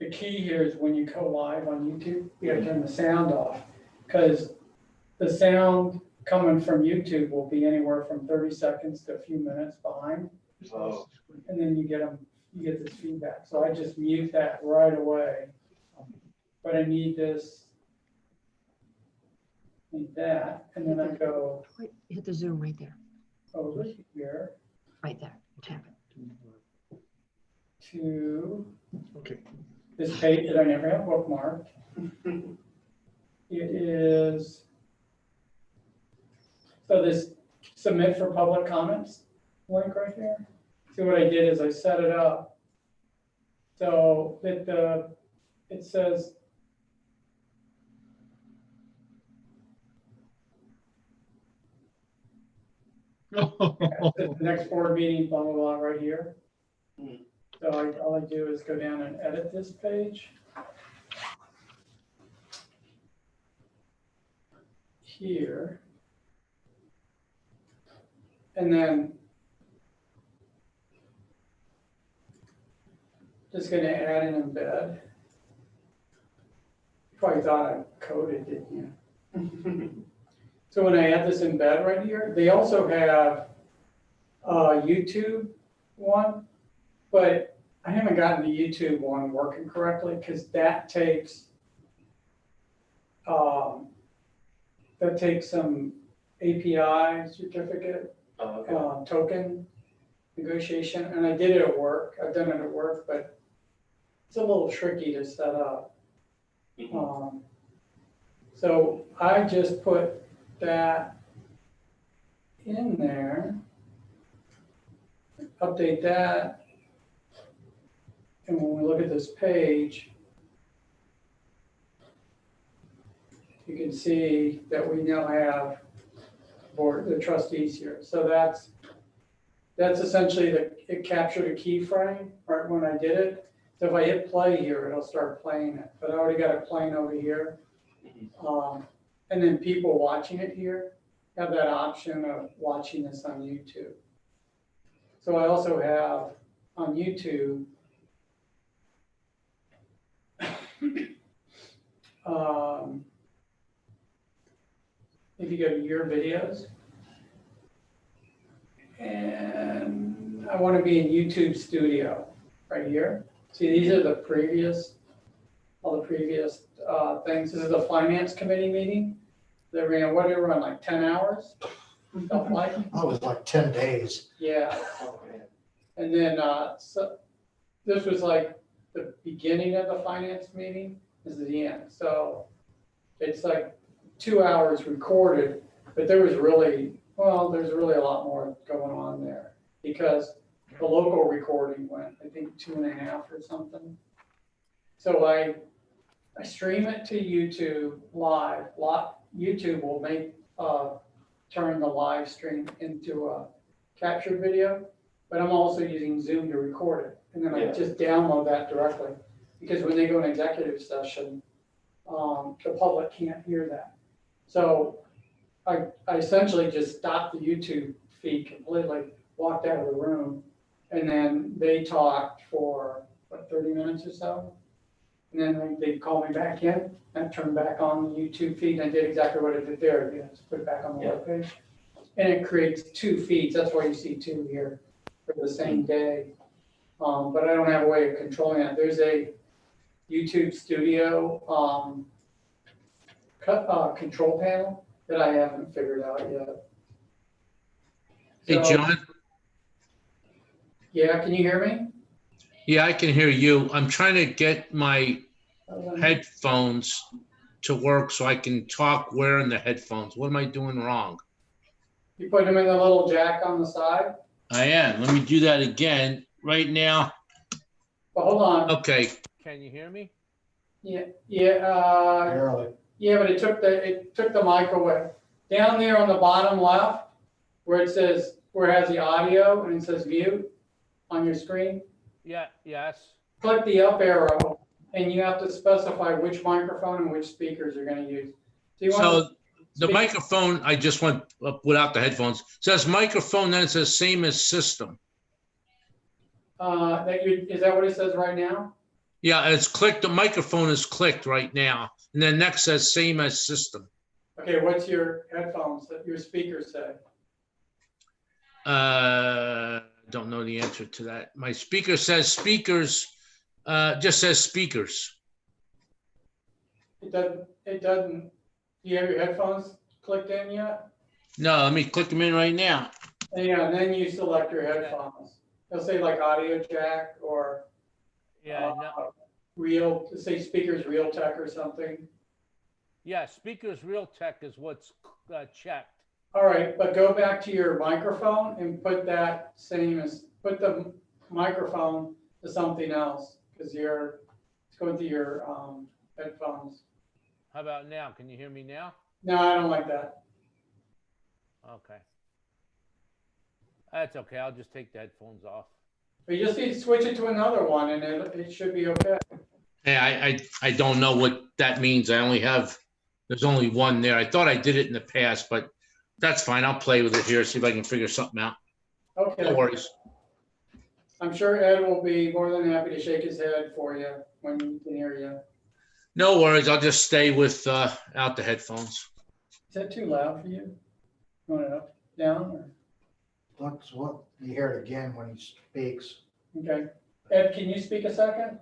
the key here is when you go live on YouTube, you gotta turn the sound off, because the sound coming from YouTube will be anywhere from 30 seconds to a few minutes behind. Oh. And then you get this feedback. So I just mute that right away. But I need this, need that, and then I go Wait, hit the zoom right there, over here right there. Tap it. to Okay. this page that I never have bookmarked. It is, so this submit for public comments link right here. See what I did is I set it up so that it says the next board meeting, blah, blah, blah, right here. So all I do is go down and edit this page. Here. And then just gonna add an embed. You probably thought I coded, didn't you? So when I add this embed right here, they also have a YouTube one, but I haven't gotten the YouTube one working correctly because that takes some API certificate token negotiation, and I did it at work. I've done it at work, but it's a little tricky to set up. So I just put that in there, update that, and when we look at this page, you can see that we now have the trustees here. So that's essentially it captured a keyframe right when I did it. So if I hit play here, it'll start playing it, but I already got it playing over here. And then people watching it here have that option of watching this on YouTube. So I also have on YouTube, if you go to your videos, and I want to be in YouTube Studio right here. See, these are all the previous things. This is a finance committee meeting. They ran, what did it run, like 10 hours? Felt like? That was like 10 days. Yeah. And then, so this was like the beginning of the finance meeting, this is the end. So it's like 2 hours recorded, but there's really a lot more going on there because the local recording went, I think 2.5 or something. So I stream it to YouTube live. YouTube will turn the live stream into a captured video, but I'm also using Zoom to record it. And then I just download that directly because when they go in executive session, the public can't hear that. So I essentially just stopped the YouTube feed completely, walked out of the room, and then they talked for, 30 minutes or so? And then they called me back in, and I turned back on the YouTube feed, and I did exactly what I did there, just put it back on the web page. And it creates 2 feeds, that's why you see 2 here for the same day. But I don't have a way of controlling it. There's a YouTube Studio control panel that I haven't figured out yet. Hey, John? Yeah, can you hear me? Yeah, I can hear you. I'm trying to get my headphones to work so I can talk wearing the headphones. What am I doing wrong? You put them in the little jack on the side? I am. Let me do that again right now. But hold on. Okay. Can you hear me? Yeah, Barely. yeah, but it took the microwave. Down there on the bottom left, where it has the audio and it says mute on your screen, Yeah, yes. click the up arrow and you have to specify which microphone and which speakers you're gonna use. So you want So the microphone, I just went up without the headphones. Says microphone, then it says same as system. is that what it says right now? Yeah, it's clicked. The microphone is clicked right now. And then next says same as system. Okay, what's your headphones, your speakers say? Don't know the answer to that. My speaker says speakers, just says speakers. It doesn't, do you have your headphones clicked in yet? No, let me click them in right now. And yeah, and then you select your headphones. It'll say like audio jack or Yeah, no, real, say speakers real tech or something. yeah, speakers real tech is what's checked. All right, but go back to your microphone and put that same as, put the microphone to something else, because it's going through your headphones. How about now? Can you hear me now? No, I don't like that. Okay. That's okay. I'll just take the headphones off. But you just need to switch it to another one and it should be okay. Hey, I don't know what that means. There's only one there. I thought I did it in the past, but that's fine. I'll play with it here, see if I can figure something out. No Okay, worries. I'm sure Ed will be more than happy to shake his head for you when he can hear you. No worries. I'll just stay with out the headphones. Is that too loud for you? You want it up, down, or? That's what, you hear it again when he speaks. Okay. Ed, can you speak a second?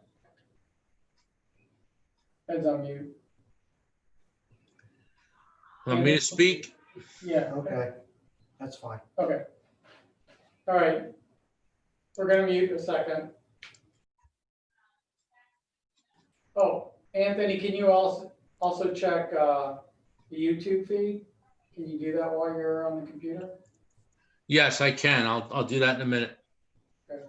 Ed's on mute. Want me to speak? Yeah. Okay, that's fine. Okay. All right. We're gonna mute a second. Oh, Anthony, can you also check the YouTube feed? Can you do that while you're on the computer? Yes, I can. I'll do that in a minute. Okay.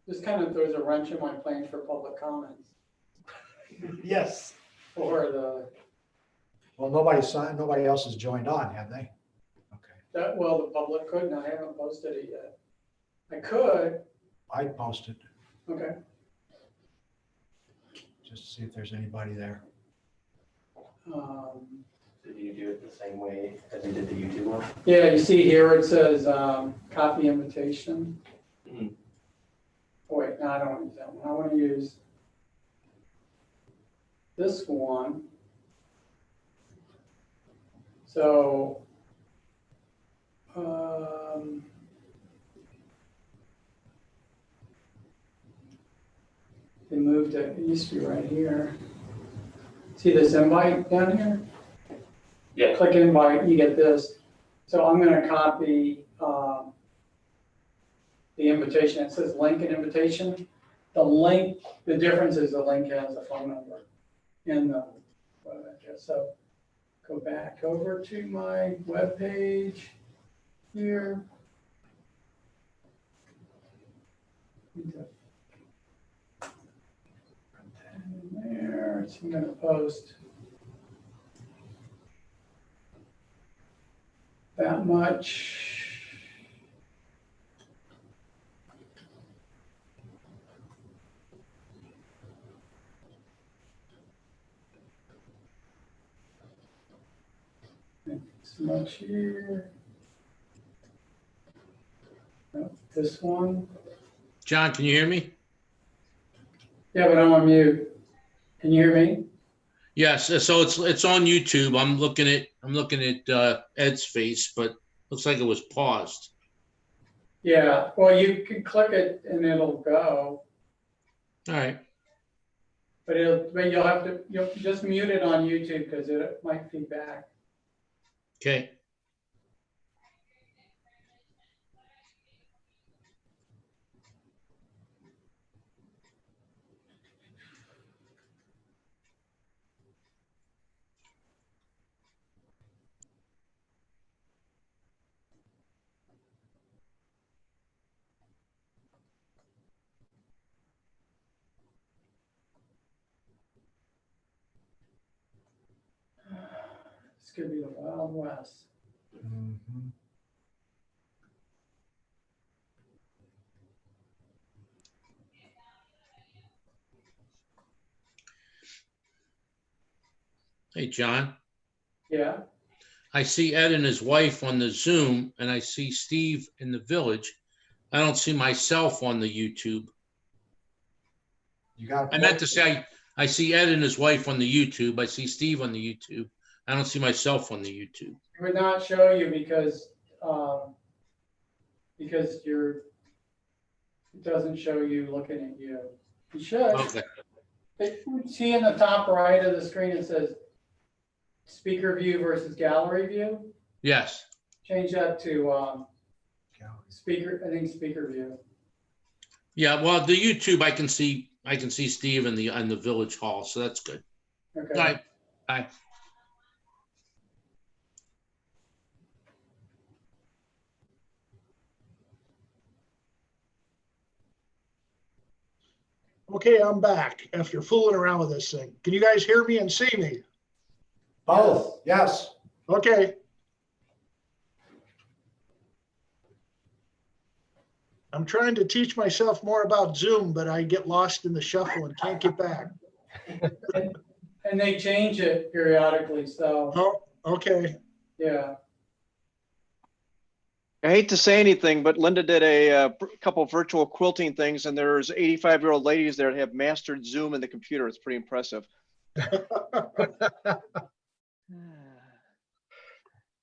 This kind of throws a wrench in my plans for public comments Yes. or the, Well, nobody else has joined on, have they? Okay, the public couldn't, I haven't posted it yet. I could, I posted, okay. just to see if there's anybody there. Did you do it the same way as you did the YouTube one? Yeah, you see here it says copy invitation. Mhm. Oh, wait, no, I don't want to use that one. I want to use this one. So, they moved it. It used to be right here. See this invite down here? Yeah. Click invite, you get this. So I'm going to copy the invitation. It says link and invitation. The link, the difference is the link has a phone number in the web address. So go back over to my web page here. And there, so I'm going to post that much. This much here. Nope, this one. John, can you hear me? Yeah, but I'm on mute. Can you hear me? Yes. So it's on YouTube. I'm looking at Ed's face, but looks like it was paused. Yeah, well, you can click it and it'll go, All right. but you'll just mute it on YouTube because it might feedback. Okay. This could be the Wild West. Mhm. Hey, John, Yeah, I see Ed and his wife on the Zoom, and I see Steve in the village. I don't see myself on the YouTube. You got. I meant to say, I see Ed and his wife on the YouTube. I see Steve on the YouTube. I don't see myself on the YouTube. it would not show you because it doesn't show you looking at you. You should. Okay. See in the top right of the screen, it says speaker view versus gallery view. Yes. Change that to speaker, I think speaker view. Yeah. Well, the YouTube, I can see Steve in the village hall, so that's good. Okay. All right. Bye. Okay, I'm back after fooling around with this thing. Can you guys hear me and see me? Both, yes. Okay. I'm trying to teach myself more about Zoom, but I get lost in the shuffle and can't get back. And they change it periodically, so, Oh, okay. yeah. I hate to say anything, but Linda did a couple of virtual quilting things, and there's 85-year-old ladies there that have mastered Zoom and the computer. It's pretty impressive.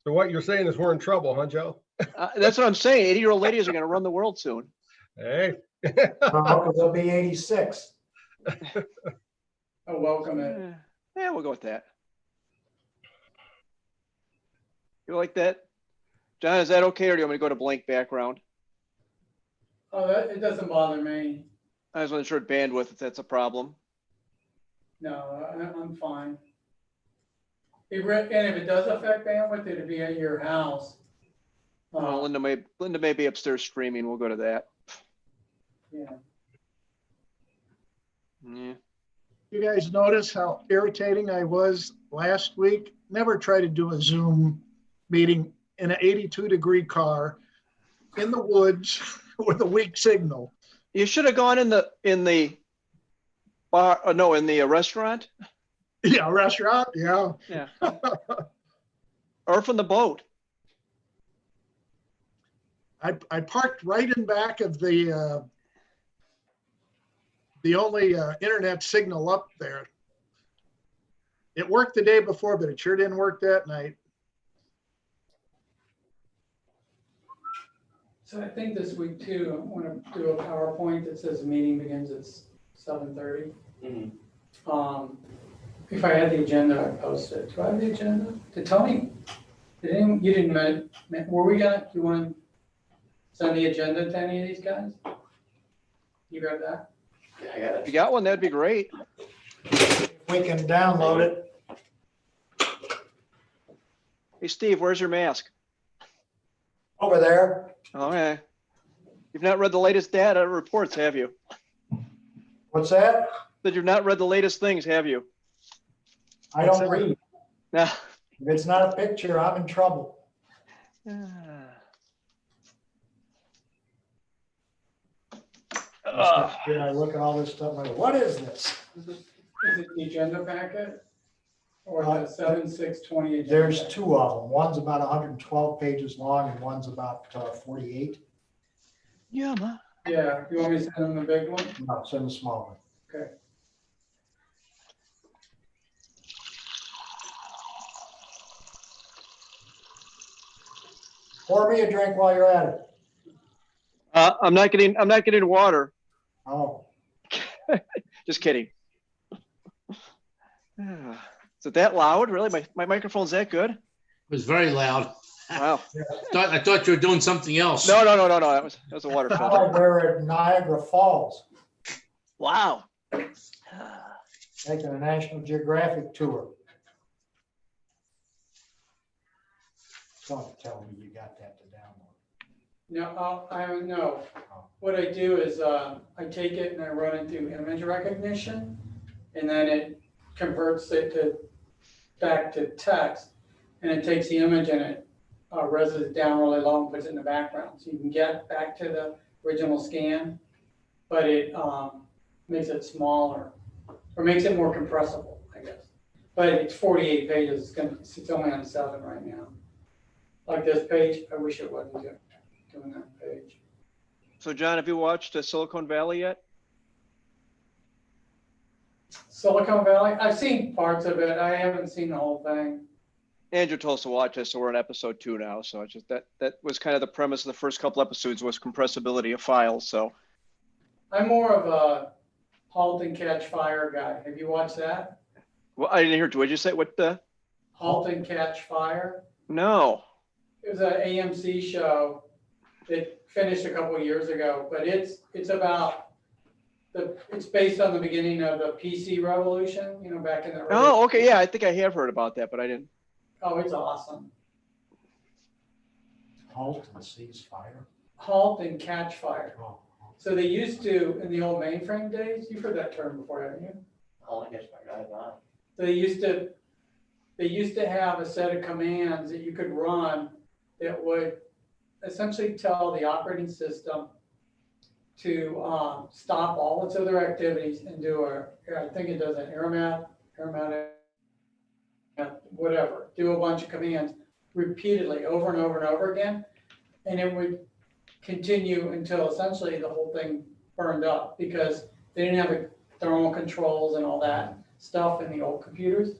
So what you're saying is we're in trouble, huh, Joe? That's what I'm saying. 80-year-old ladies are going to run the world soon. Hey. They'll be 86. I welcome it. Yeah, we'll go with that. You like that? John, is that okay, or do you want me to go to blank background? Oh, it doesn't bother me. I was unsure bandwidth if that's a problem. No, I'm fine. And if it does affect bandwidth, it'd be at your house. Linda may be upstairs streaming. We'll go to that. Yeah. Yeah. You guys notice how irritating I was last week? Never try to do a Zoom meeting in an 82-degree car in the woods with a weak signal. You should have gone in the bar. No, in the restaurant. Yeah, restaurant. Yeah. Yeah. Or from the boat. I parked right in back of the only internet signal up there. It worked the day before, but it sure didn't work that night. So I think this week too, I want to do a PowerPoint that says the meeting begins at 7:30. If I had the agenda, I'd post it. Do I have the agenda? Did Tony, you didn't, were we gonna, you want to send the agenda to any of these guys? You got that? Yeah, I got If you it. got one, that'd be great. We can download it. Hey, Steve, where's your mask? Over there. Okay. You've not read the latest data reports, have you? What's that? That you've not read the latest things, have you? I don't read. No. If it's not a picture, I'm in trouble. I look at all this stuff, I'm like, what is this? Is it the agenda packet? Or the 7/6/20 agenda? There's two of them. One's about 112 pages long and one's about 48. Yeah, ma. Yeah, you want me to send them the big one? No, send the small one. Okay. Pour me a drink while you're at it. I'm not getting water. Oh, Just kidding. Is it that loud? Really? My microphone's that good? It was very loud. Wow. I thought you were doing something else. No. That was a water sound filter. like we're at Niagara Falls, Wow. taking a National Geographic tour. Don't tell me you got that to download. No, no. What I do is I take it and I run it through image recognition, and then it converts it back to text, and it takes the image and it reses it down really low and puts it in the background. So you can get back to the original scan, but it makes it smaller, or makes it more compressible, I guess. but it's 48 pages. It's only on 7 right now. Like this page, I wish it wasn't doing that page. So John, have you watched Silicon Valley yet? Silicon Valley, I've seen parts of it. I haven't seen the whole thing. Andrew told us to watch it, so we're on episode 2 now. So it's just that was kind of the premise of the first couple episodes was compressibility of files. So I'm more of a Halt and Catch Fire guy. Have you watched that? well, I didn't hear. What did you say? What the? Halt and Catch Fire. No. It was an AMC show that finished a couple of years ago, but it's about it's based on the beginning of the PC revolution, you know, back in the early. Oh, okay. Yeah, I think I have heard about that, but I didn't. Oh, it's awesome. Halt and cease fire. Halt and Catch Fire. Oh, So they used to, in the old mainframe days, you've heard that term before, haven't you? All I guess I have not. They used to have a set of commands that you could run that would essentially tell the operating system to stop all its other activities and do I think it does an aromatic, whatever, do a bunch of commands repeatedly over and over and over again. And it would continue until essentially the whole thing burned up because they didn't have the thermal controls and all that stuff in the old computers.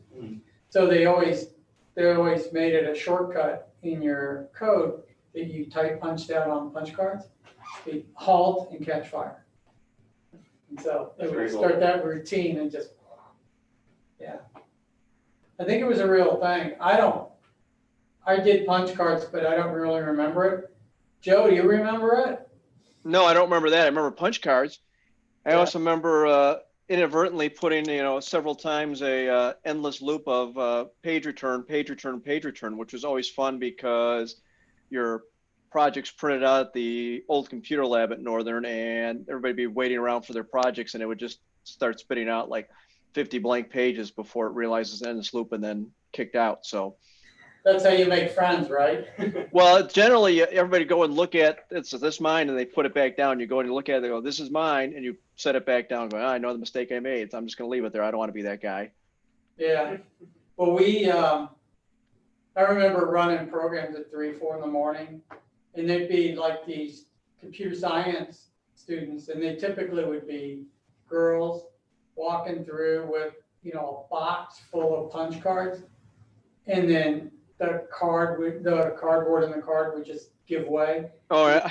So they always made it a shortcut in your code that you punched out on punch cards, the halt and catch fire. And so they That's would very cool. start that routine and just, yeah. I think it was a real thing. I did punch cards, but I don't really remember it. Joe, do you remember it? No, I don't remember that. I remember punch cards. I Yeah. also remember inadvertently putting, several times a endless loop of page return, which was always fun because your projects printed out at the old computer lab at Northern and everybody would be waiting around for their projects and it would just start spitting out like 50 blank pages before it realizes the endless loop and then kicked out. So That's how you make friends, right? well, generally, everybody go and look at this mine, and they put it back down. You go and you look at it, they go, "This is mine," and you set it back down. Going, I know the mistake I made. So I'm just going to leave it there. I don't want to be that guy. Yeah. Well, I remember running programs at 3, 4 in the morning, and they'd be like these computer science students, and they typically would be girls walking through with, a box full of punch cards, and then the cardboard in the card would just give way, Oh, yeah.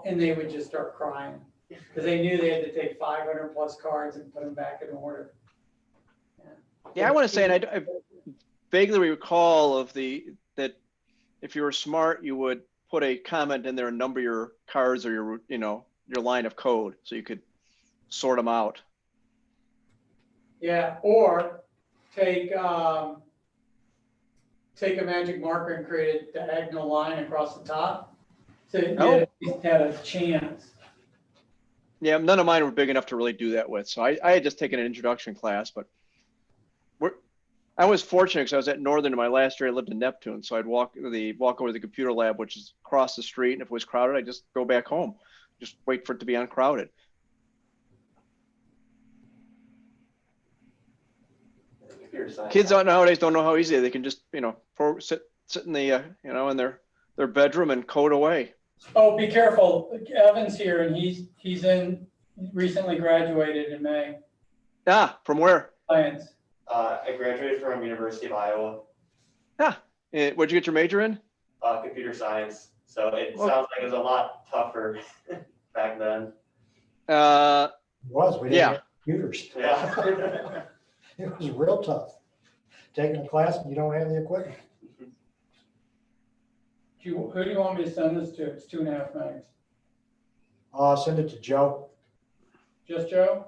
and they would just start crying because they knew they had to take 500 plus cards and put them back in order. Yeah, I want to say, and I vaguely recall that if you were smart, you would put a comment in there and number your cards or your line of code so you could sort them out. Yeah, or take a magic marker and create a diagonal line across the top. So you at least had a chance. Yeah, none of mine were big enough to really do that with. So I had just taken an introduction class, but I was fortunate because I was at Northern in my last year. I lived in Neptune, so I'd walk over to the computer lab, which is across the street. And if it was crowded, I'd just go back home, just wait for it to be uncrowded. Kids nowadays don't know how easy they can just sit in the in their bedroom and code away. Oh, be careful. Evan's here and he's recently graduated in May. Ah, from where? Science. I graduated from University of Iowa, Ah, what'd you get your major in? computer science. So it sounds like it was a lot tougher back then. It was, we didn't Yeah. have computers. Yeah. It was real tough. Taking a class and you don't have the equipment. Who do you want me to send this to? It's 2.5 megs. Send it to Joe. Just Joe?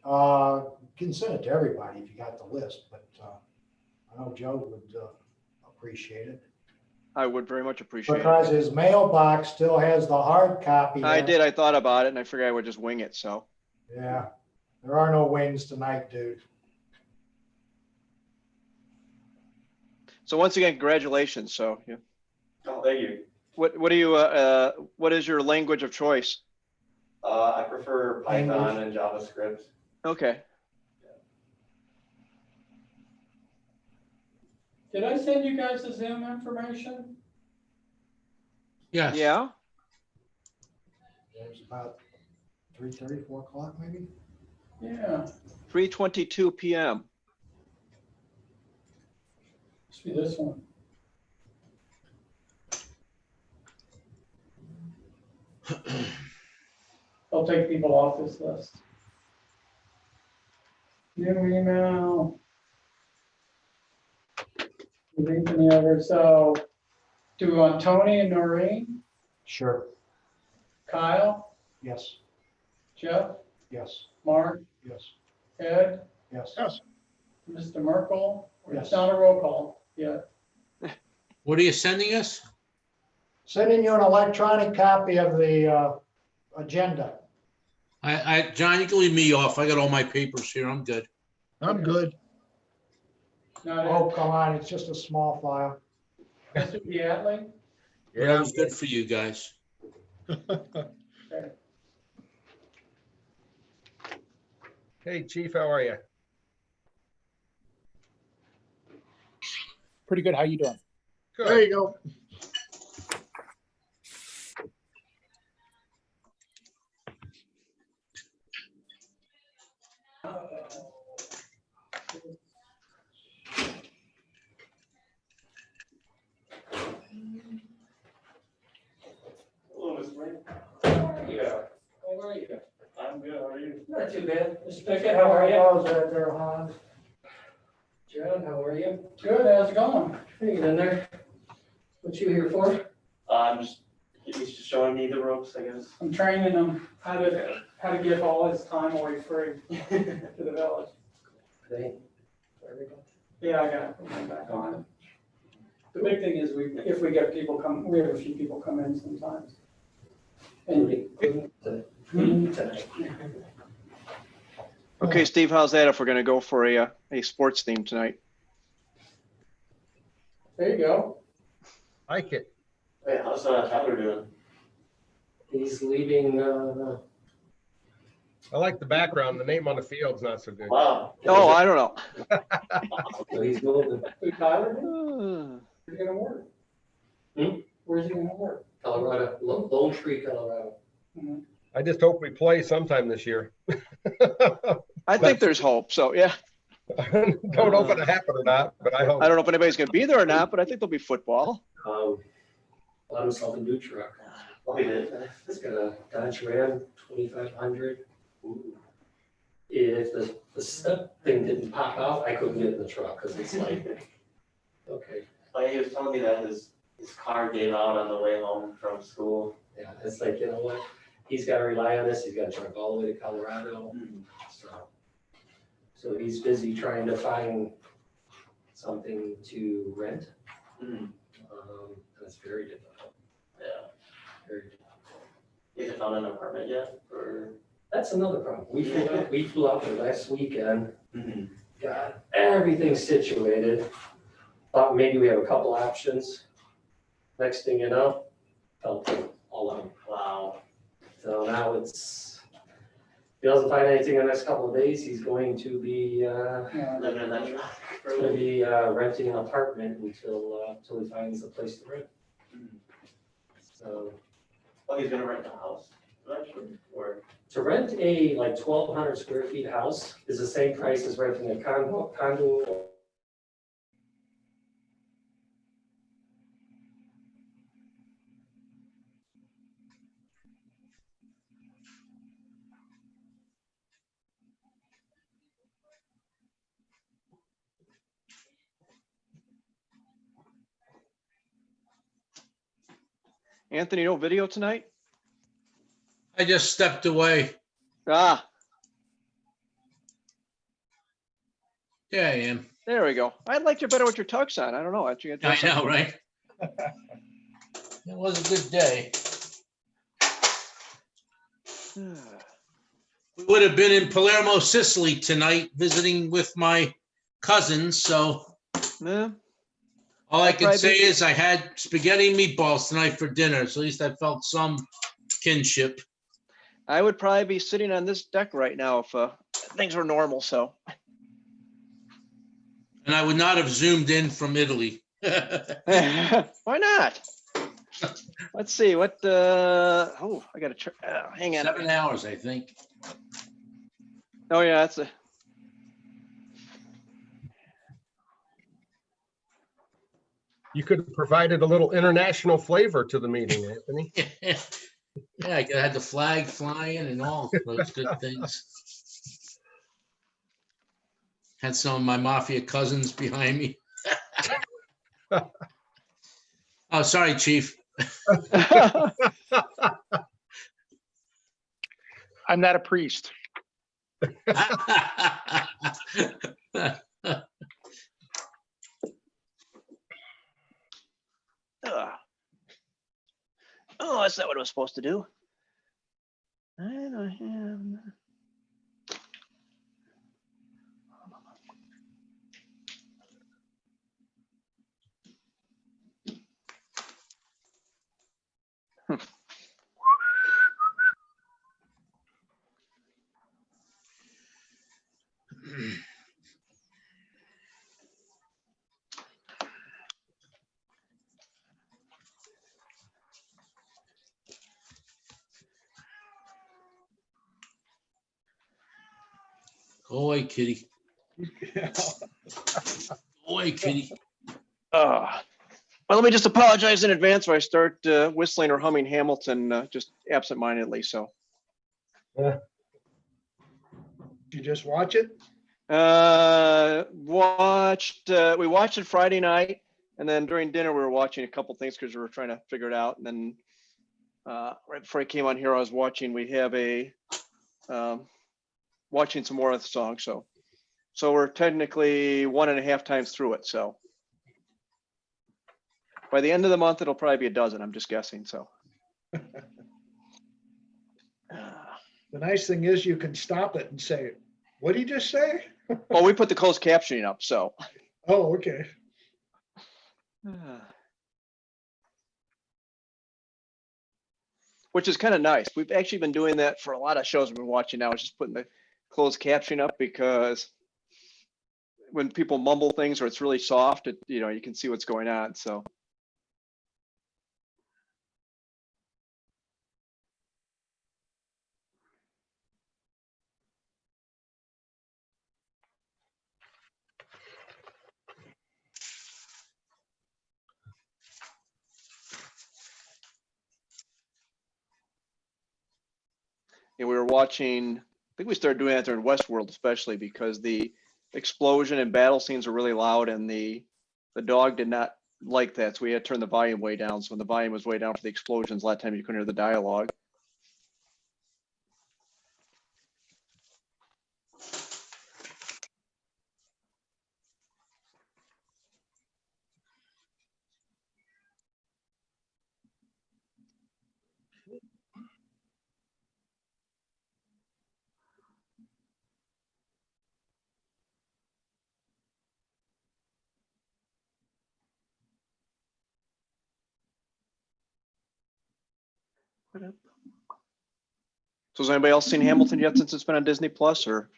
You can send it to everybody if you got the list, but I know Joe would appreciate it. I would very much appreciate Because it. his mailbox still has the hard copy. I there. did. I thought about it, and I figured I would just wing it. So Yeah, there are no wings tonight, dude. once again, congratulations. So yeah. Oh, thank you. What do you what is your language of choice? I prefer Python and JavaScript. Okay. Did I send you guys the Zoom information? Yes. Yeah, It was about 3:30, 4 o'clock maybe? Yeah, 3:22 PM. must be this one. I'll take people off this list. New email. Delete any other, so do we want Tony and Noreen, Sure. Kyle, Yes, Jeff, yes, Mark, yes, Ed, yes. Yes. Mr. Merkel? Yes. It's not a roll call yet. What are you sending us? Sending you an electronic copy of the agenda. John, you can leave me off. I got all my papers here. I'm good. I'm good. Not Oh, it. come on, it's just a small file. Mr. Diatley? Whatever's good for you guys. Okay. Hey, Chief, how are you? Pretty good. How you doing? There Good. you go. Hello, Mr. Ray. Yeah. How are you? I'm good, how are you? Not too bad. Mr. Pickett, how are you? How's that there, Hans? John, how are you? Good, how's it going? Hanging in there. What you here for? He's just showing me the ropes, I guess. I'm training him how to give all his time away free to the village. Today? There we go. Yeah, I got to put him back on. The big thing is if we get people come, we have a few people come in sometimes. And Including tonight. Okay, Steve, how's that if we're gonna go for a sports theme tonight? there you go. Like it. Hey, how's Tyler doing? He's leaving, I like the background. The name on the field's not so good. Wow. Oh, I don't know. so he's moving Who, Tyler? Uh, Where's he gonna work? Hmm? Where's he gonna work? Colorado, Lone Tree, Colorado. Mhm. I just hope we play sometime this year. I think there's hope, so yeah. Don't know if it'll happen or not, but I hope. I don't know if anybody's gonna be there or not, but I think there'll be football. Bought himself a new truck. Oh, he did? He's got a Dodge Ram 2500. If the step thing didn't pop out, I couldn't get in the truck because it's like, okay. Like, he was telling me that his car gave out on the way home from school. Yeah, it's like, you know what? He's got to rely on this. He's got to drive all the way to Colorado. So he's busy trying to find something to rent. Mhm. That's very difficult. Yeah. Very difficult. He hasn't found an apartment yet, or? That's another problem. We flew out there last weekend, Mhm. got everything situated. Thought maybe we have a couple options. Next thing you know, fell through all of them. Wow. So now if he doesn't find anything in the next couple of days, he's going to be, Yeah. Living in that truck. for a going to little- be renting an apartment until he finds a place to rent. Mhm. So Oh, he's gonna rent the house eventually, or? to rent a like 1,200 square feet house is the same price as renting a condo. Anthony, no video tonight? I just stepped away. Ah, Yeah, I am. there we go. I liked you better with your tux on. I don't know. Why don't you get I dressed up? know, right? It was a good day. We would have been in Palermo, Sicily tonight visiting with my cousins, so Yeah. all I can Probably- say is I had spaghetti and meatballs tonight for dinner, so at least I felt some kinship. I would probably be sitting on this deck right now if things were normal, so. And I would not have zoomed in from Italy. Why not? Let's see what oh, I gotta hang on. 7 hours, I think. Oh yeah, that's a You could have provided a little international flavor to the meeting, Anthony. Yeah, I had the flag flying and all those good things. Had some of my mafia cousins behind me. Oh, sorry, Chief. I'm not a priest. Oh, that's not what I was supposed to do. I don't have. Go away, kitty. Go away, kitty. Well, let me just apologize in advance if I start whistling or humming Hamilton just absentmindedly. So. Did you just watch it? We watched it Friday night, and then during dinner we were watching a couple things because we were trying to figure it out. And then right before I came on here, I was watching. We have a watching some more of the song. So we're technically 1.5 times through it. So by the end of the month, it'll probably be a dozen. I'm just guessing. So. The nice thing is you can stop it and say, what did you just say? Well, we put the closed captioning up, so. Oh, okay. Which is kind of nice. We've actually been doing that for a lot of shows we've been watching now, is just putting the closed captioning up, because when people mumble things or it's really soft, you can see what's going on, so. And we were watching, I think we started doing that during Westworld, especially because the explosion and battle scenes were really loud, and the dog did not like that. So we had to turn the volume way down. So when the volume was way down for the explosions, a lot of times you couldn't hear the dialogue. So has anybody else seen Hamilton yet since it's been on Disney Plus, or?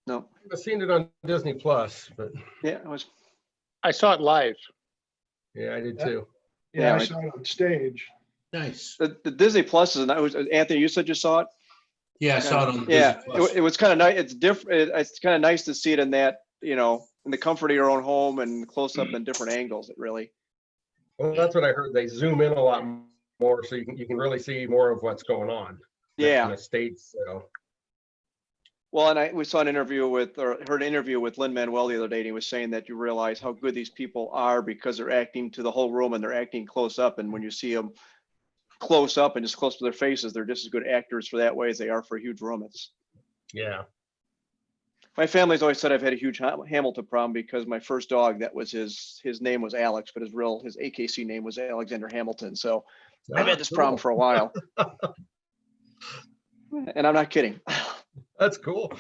No. I've seen it on Disney Plus, but Yeah, it was. I saw it live. yeah, I did too. Yeah, Yeah, I saw it on stage. Nice. The Disney Plus is, Anthony, you said you saw it? Yeah, I saw it on Yeah, Disney Plus. it was kind of nice. It's different. It's kind of nice to see it in that, in the comfort of your own home and close up in different angles. It really. Well, that's what I heard. They zoom in a lot more, so you can really see more of what's going on. Yeah. In a stage, so. Well, and we saw an interview heard an interview with Lin-Manuel the other day, and he was saying that you realize how good these people are because they're acting to the whole room and they're acting close up. And when you see them close up and just close to their faces, they're just as good actors for that way as they are for a huge room. Yeah. My family's always said I've had a huge Hamilton problem because my first dog, that was his name was Alex, but his AKC name was Alexander Hamilton. So I've had this problem for a while. And I'm not kidding. That's cool.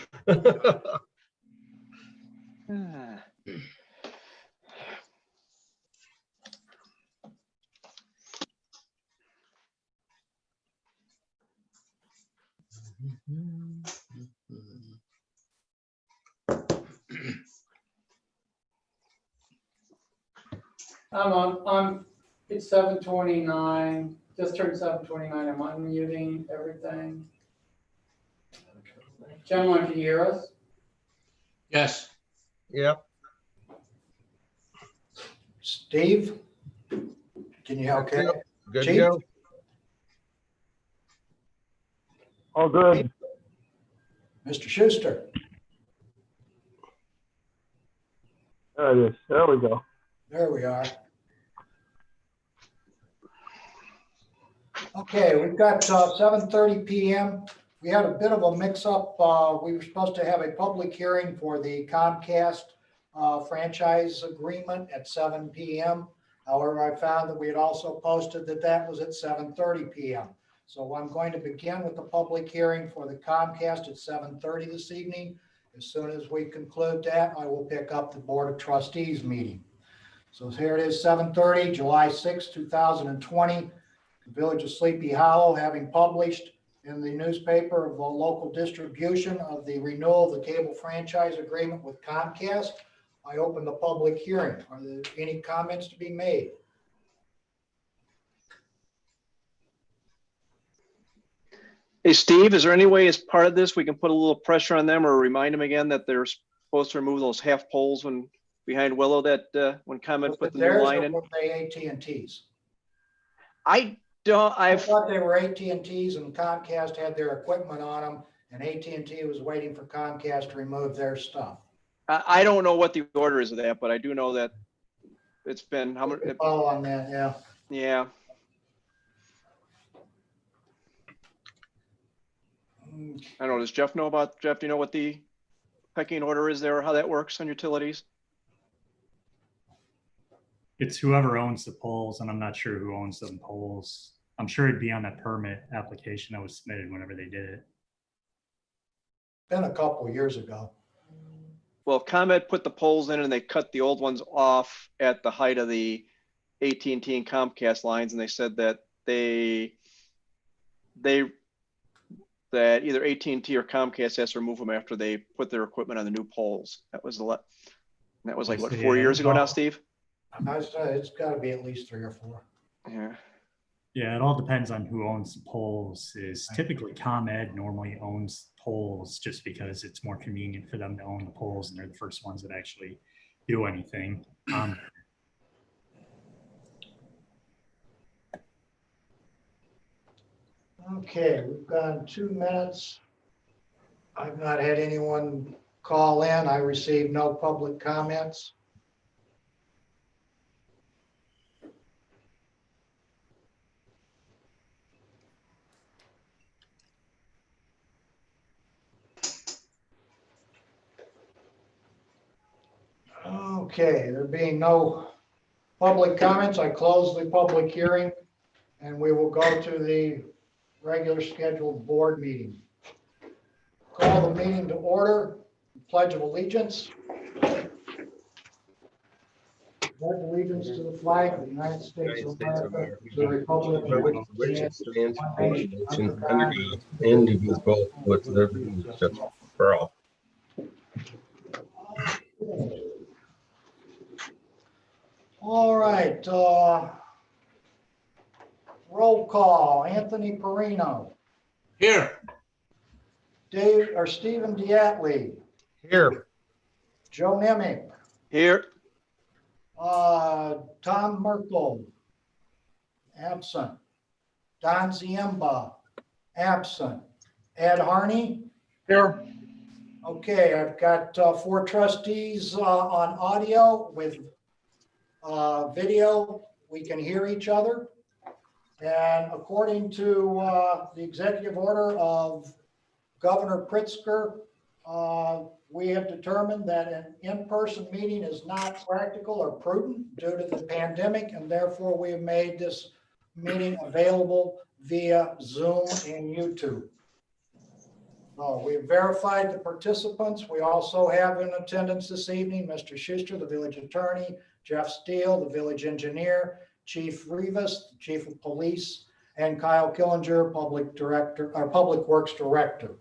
It's 7:29, just turned 7:29, I'm unmuting everything. Gentlemen, can you hear us? Yes. Yep. Steve? Can you, okay? Good to Chief? go. All good. Mr. Schuster? There it is. There we go. There we are. Okay, we've got 7:30 PM. We had a bit of a mix-up. We were supposed to have a public hearing for the Comcast franchise agreement at 7 PM. However, I found that we had also posted that that was at 7:30 PM. So I'm going to begin with the public hearing for the Comcast at 7:30 this evening. As soon as we conclude that, I will pick up the Board of Trustees meeting. So here it is, 7:30, July 6, 2020. The Village of Sleepy Hollow, having published in the newspaper of the local distribution of the renewal of the cable franchise agreement with Comcast, I open the public hearing. Are there any comments to be made? Hey, Steve, is there any way as part of this, we can put a little pressure on them or remind them again that they're supposed to remove those half poles when behind Willow that when ComEd put the new line in? Were they AT&Ts? I I thought they were AT&Ts and Comcast had their equipment on them and AT&T was waiting for Comcast to remove their stuff. I don't know what the order is of that, but I do know that it's been how much? Follow on that, yeah. Yeah. I don't know. Does Jeff know about, Jeff, do you know what the pecking order is there or how that works on utilities? It's whoever owns the poles, and I'm not sure who owns them poles. I'm sure it'd be on that permit application that was submitted whenever they did it. Been a couple years ago. Well, ComEd put the poles in and they cut the old ones off at the height of the AT&T and Comcast lines, and they said that that either AT&T or Comcast has to remove them after they put their equipment on the new poles. That was that was like what, 4 years ago now, Steve? I said it's got to be at least 3 or 4. Yeah. Yeah, it all depends on who owns the poles. Is typically ComEd normally owns poles just because it's more convenient for them to own the poles and they're the first ones that actually do anything. Okay, we've gone 2 minutes. I've not had anyone call in. I received no public comments. Okay, there being no public comments, I close the public hearing and we will go to the regular scheduled board meeting. Call the meeting to order. Pledge of allegiance. Pledge allegiance to the flag of the United States of America, to the republic Which stands one nation under God, indivisible, with liberty and justice for all. All right, roll call. Anthony Perino. Here. Stephen Diatley. Here. Joe Nemick. Here. Tom Merkel. Absent. Don Ziemba. Absent. Ed Harney. Here. Okay, I've got 4 trustees on audio. With video, we can hear each other. And according to the executive order of Governor Pritzker, we have determined that an in-person meeting is not practical or prudent due to the pandemic, and therefore we have made this meeting available via Zoom and YouTube. We have verified the participants. We also have in attendance this evening Mr. Schuster, the village attorney, Jeff Steele, the village engineer, Chief Rivas, the chief of police, and Kyle Killinger, public works director.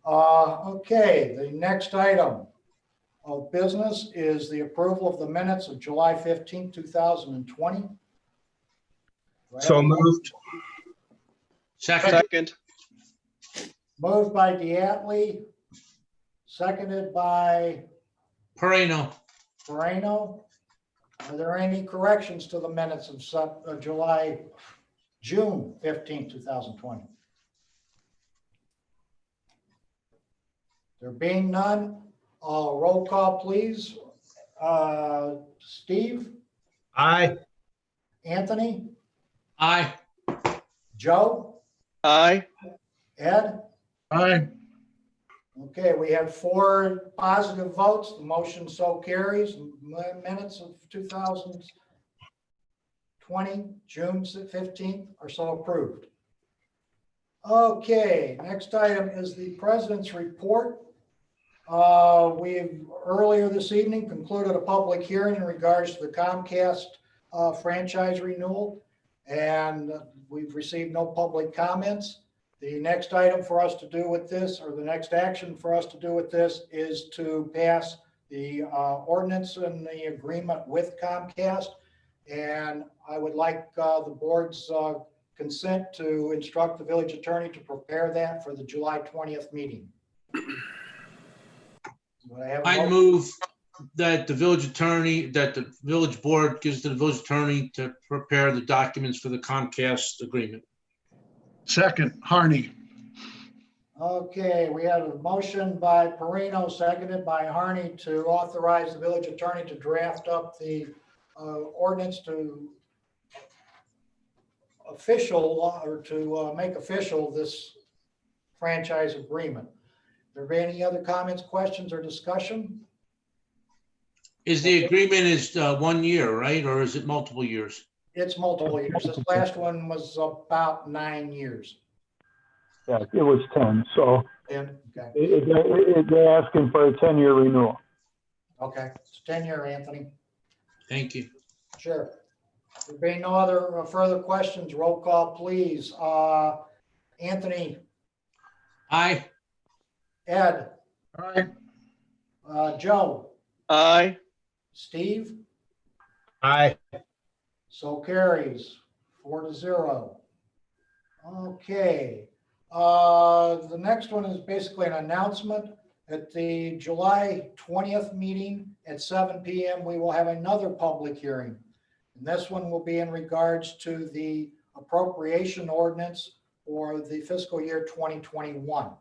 Okay, the next item. of business is the approval of the minutes of July 15, 2020. Do I have So a motion? moved. Second, Second, Moved by Diatley, seconded by Moreno. Moreno. Are there any corrections to the minutes of June 15, 2020? There being none, roll call, please. Steve, Aye. Anthony, Aye. Joe, aye. Ed? Aye. Okay, we have 4 positive votes. The motion so carries. Minutes of 2020, June 15th are so approved. Okay, next item is the president's report. We've earlier this evening concluded a public hearing in regards to the Comcast franchise renewal, and we've received no public comments. The next item for us to do with this, or the next action for us to do with this, is to pass the ordinance and the agreement with Comcast. And I would like the board's consent to instruct the village attorney to prepare that for the July 20th meeting. Do I have a I motion? move that the village board gives to the village attorney to prepare the documents for the Comcast agreement. Second, Harney. Okay, we have a motion by Perino, seconded by Harney, to authorize the village attorney to draft up the ordinance to make official this franchise agreement. There be any other comments, questions, or discussion? Is the agreement is 1 year, right? Or is it multiple years? It's multiple years. This last one was about 9 years. Yeah, it was 10, so Okay, they're asking for a 10-year renewal. okay, it's 10-year, Anthony. Thank you. Sure. There being no other further questions, roll call, please. Anthony, Aye. Ed, Aye. Joe, Aye. Steve, Aye. so carries 4-0. Okay. The next one is basically an announcement. At the July 20th meeting at 7 p.m., we will have another public hearing. And this one will be in regards to the appropriation ordinance for the fiscal year 2021.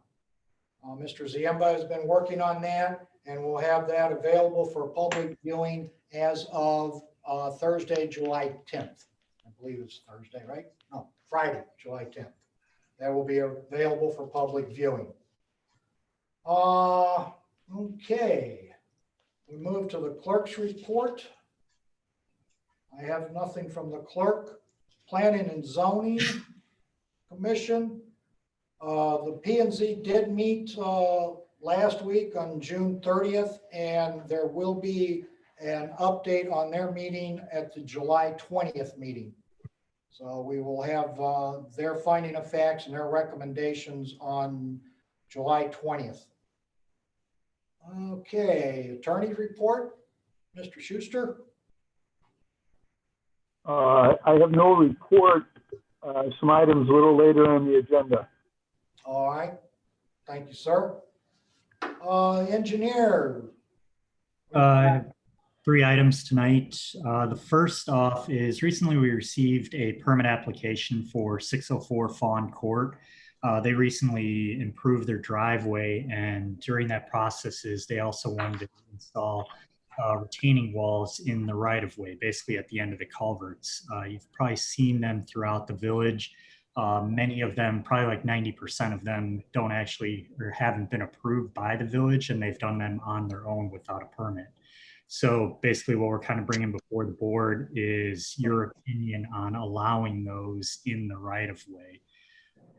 Mr. Ziemba has been working on that, and we'll have that available for public viewing as of Thursday, July 10th. I believe it's Thursday, right? No, Friday, July 10th. That will be available for public viewing. Okay. We move to the clerk's report. I have nothing from the clerk. Planning and Zoning Commission. The P&Z did meet last week on June 30th, and there will be an update on their meeting at the July 20th meeting. So we will have their finding of facts and their recommendations on July 20th. Okay, attorney's report, Mr. Schuster. I have no report. Some items a little later on the agenda. All right, thank you, sir. Engineer. 3 items tonight. The first off is recently we received a permit application for 604 Fawn Court. They recently improved their driveway, and during that process they also wanted to install retaining walls in the right-of-way, basically at the end of the culverts. You've probably seen them throughout the village. Many of them, probably like 90% of them, don't actually or haven't been approved by the village, and they've done them on their own without a permit. So basically what we're kind of bringing before the board is your opinion on allowing those in the right-of-way.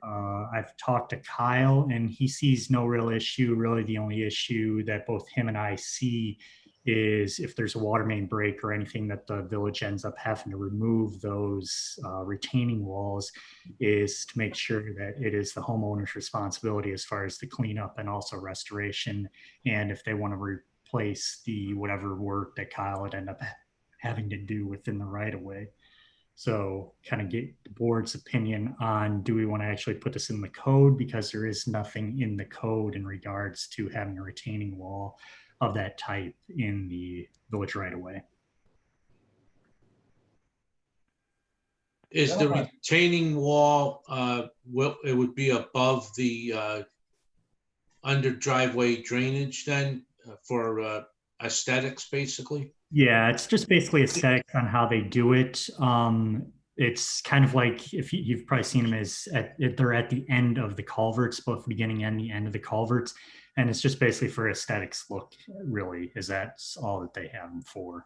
I've talked to Kyle, and he sees no real issue. Really, the only issue that both him and I see is if there's a water main break or anything that the village ends up having to remove those retaining walls, is to make sure that it is the homeowner's responsibility as far as the cleanup and also restoration. And if they want to place the whatever work that Kyle would end up having to do within the right of way. So kind of get the board's opinion on, do we want to actually put this in the code? Because there is nothing in the code in regards to having a retaining wall of that type in the village right of way. Is the retaining wall, it would be above the under driveway drainage then for aesthetics, basically? Yeah, it's just basically aesthetics on how they do it. It's kind of like, if you've probably seen them, they're at the end of the culverts, both the beginning and the end of the culverts. And it's just basically for aesthetics look, really, is that's all that they have them for.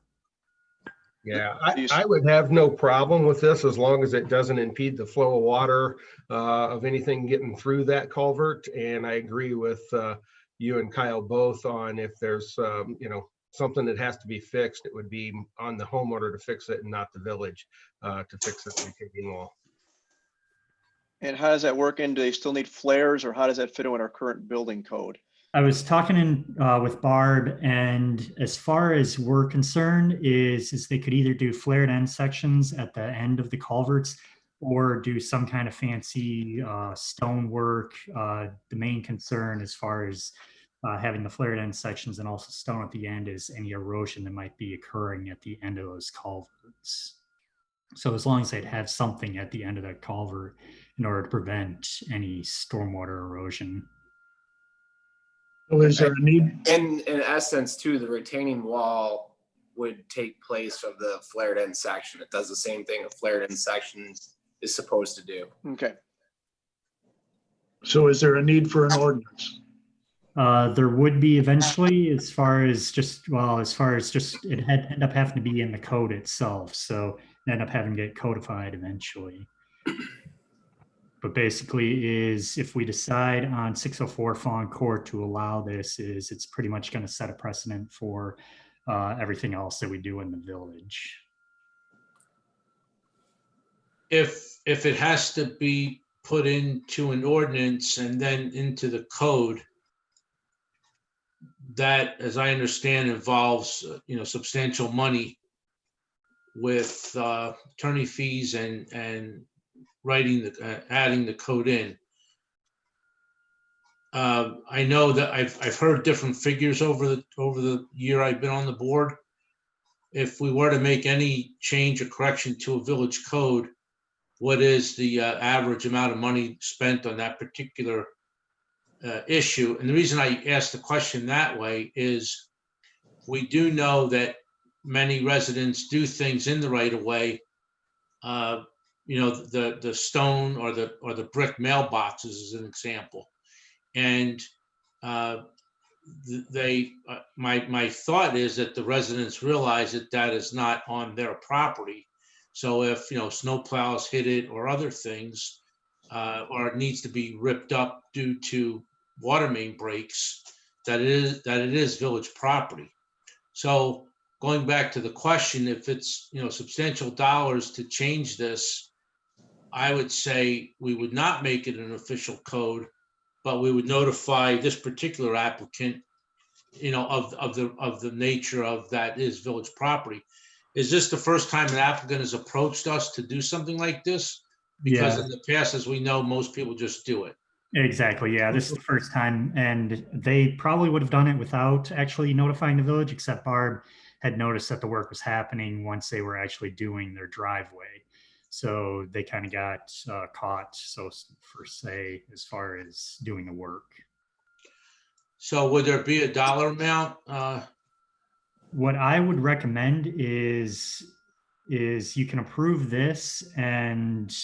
Yeah, I would have no problem with this as long as it doesn't impede the flow of water of anything getting through that culvert. And I agree with you and Kyle both on if there's, something that has to be fixed, it would be on the homeowner to fix it and not the village to fix this retaining wall. And how does that work? And do they still need flares, or how does that fit in with our current building code? I was talking with Barb, and as far as we're concerned, is they could either do flared end sections at the end of the culverts, or do some kind of fancy stone work. The main concern, as far as having the flared end sections and also stone at the end, is any erosion that might be occurring at the end of those culverts. So as long as they'd have something at the end of that culvert in order to prevent any stormwater erosion. So is there a need? In essence, too, the retaining wall would take place of the flared end section. It does the same thing a flared end section is supposed to do. Okay. So is there a need for an ordinance? There would be eventually, as far as just it had end up having to be in the code itself. So it end up having to get codified eventually. But basically is, if we decide on 604 Fawn Court to allow this, is it's pretty much going to set a precedent for everything else that we do in the village. If it has to be put into an ordinance and then into the code, that, as I understand, involves substantial money with attorney fees and writing adding the code in. I know that I've heard different figures over the year I've been on the board. If we were to make any change or correction to a village code, what is the average amount of money spent on that particular issue? And the reason I asked the question that way is we do know that many residents do things in the right of way. The stone or the brick mailboxes is an example. And my thought is that the residents realize that is not on their property. So if snow plows hit it or other things, or it needs to be ripped up due to water main breaks, that it is village property. So going back to the question, if it's substantial dollars to change this, I would say we would not make it an official code, but we would notify this particular applicant, of the nature of that is village property. Is this the first time an applicant has approached us to do something like this? Because in the past, as we know, most people just do it. Exactly. Yeah, this is the first time, and they probably would have done it without actually notifying the village, except Barb had noticed that the work was happening once they were actually doing their driveway. So they kind of got caught, per se, as far as doing the work. So would there be a dollar amount? What I would recommend is you can approve this and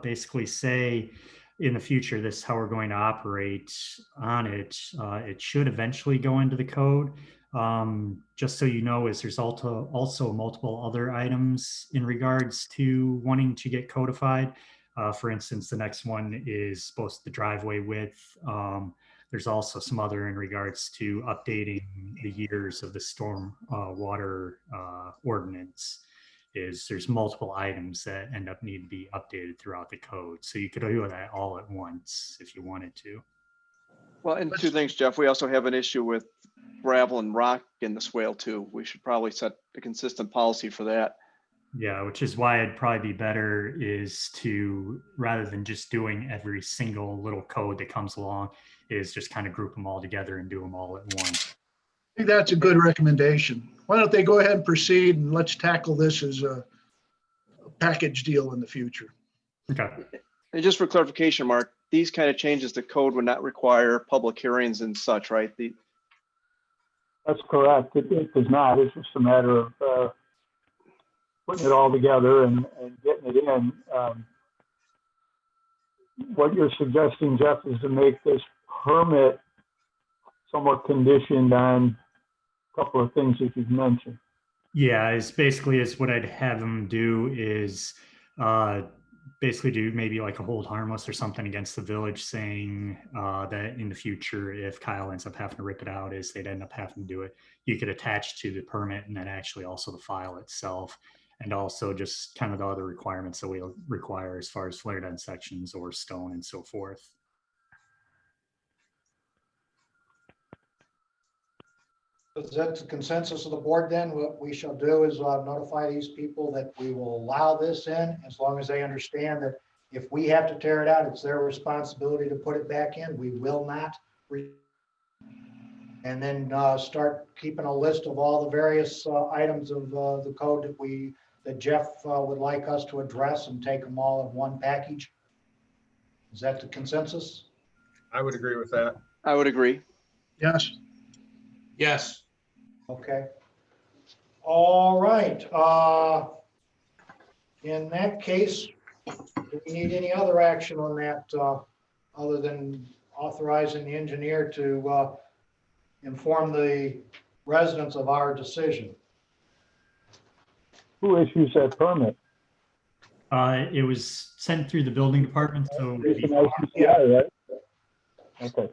basically say, in the future, this is how we're going to operate on it. It should eventually go into the code. Just so you know, is there's also multiple other items in regards to wanting to get codified. For instance, the next one is supposed to the driveway width. There's also some other in regards to updating the years of the storm water ordinance. There's multiple items that end up need to be updated throughout the code. So you could do that all at once if you wanted to. Well, and two things, Jeff. We also have an issue with gravel and rock in the swale too. We should probably set a consistent policy for that. Yeah, which is why it'd probably be better is to, rather than just doing every single little code that comes along, is just kind of group them all together and do them all at once. I think that's a good recommendation. Why don't they go ahead and proceed and let's tackle this as a package deal in the future. Okay. And just for clarification, Mark, these kind of changes to code would not require public hearings and such, right? That's correct. It does not. It's just a matter of putting it all together and getting it in. What you're suggesting, Jeff, is to make this permit somewhat conditioned on a couple of things that you've mentioned. Yeah, it's basically is what I'd have them do is basically do maybe like a hold harmless or something against the village, saying that in the future, if Kyle ends up having to rip it out, is they'd end up having to do it. You could attach to the permit and then actually also the file itself, and also just kind of the other requirements that we require as far as flared end sections or stone and so forth. Is that the consensus of the board then? What we shall do is notify these people that we will allow this in, as long as they understand that if we have to tear it out, it's their responsibility to put it back in. We will not. And then start keeping a list of all the various items of the code that Jeff would like us to address, and take them all in one package. Is that the consensus? I would agree with that. I would agree. Yes. Yes. Okay. All right. In that case, do we need any other action on that other than authorizing the engineer to inform the residents of our decision? Who issues that permit? It was sent through the building department, so It's an ICCI, right? Okay,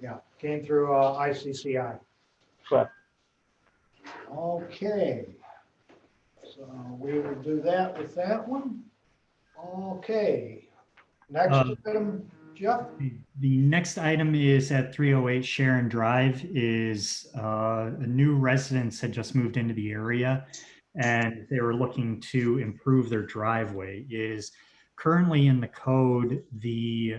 Yeah, came through ICCI. correct. Okay. So we will do that with that one. Okay. Next item, Jeff? The next item is at 308 Sharon Drive. Is a new residence had just moved into the area, and they were looking to improve their driveway. Is currently in the code, the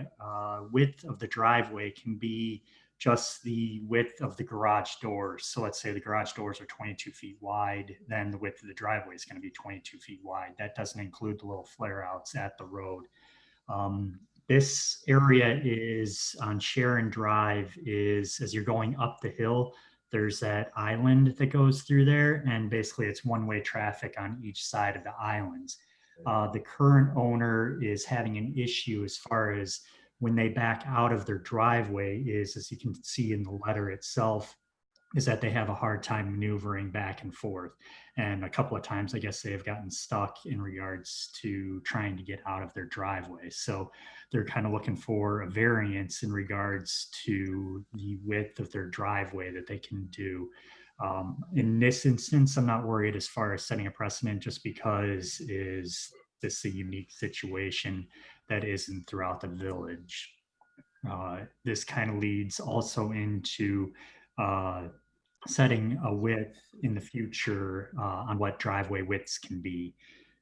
width of the driveway can be just the width of the garage doors. So let's say the garage doors are 22 feet wide, then the width of the driveway is going to be 22 feet wide. That doesn't include the little flare outs at the road. This area is on Sharon Drive, is as you're going up the hill, there's that island that goes through there, and basically it's one-way traffic on each side of the islands. The current owner is having an issue as far as when they back out of their driveway, is, as you can see in the letter itself, is that they have a hard time maneuvering back and forth. And a couple of times, I guess they have gotten stuck in regards to trying to get out of their driveway. So they're kind of looking for a variance in regards to the width of their driveway that they can do. In this instance, I'm not worried as far as setting a precedent, just because is this a unique situation that isn't throughout the village. This kind of leads also into setting a width in the future on what driveway widths can be.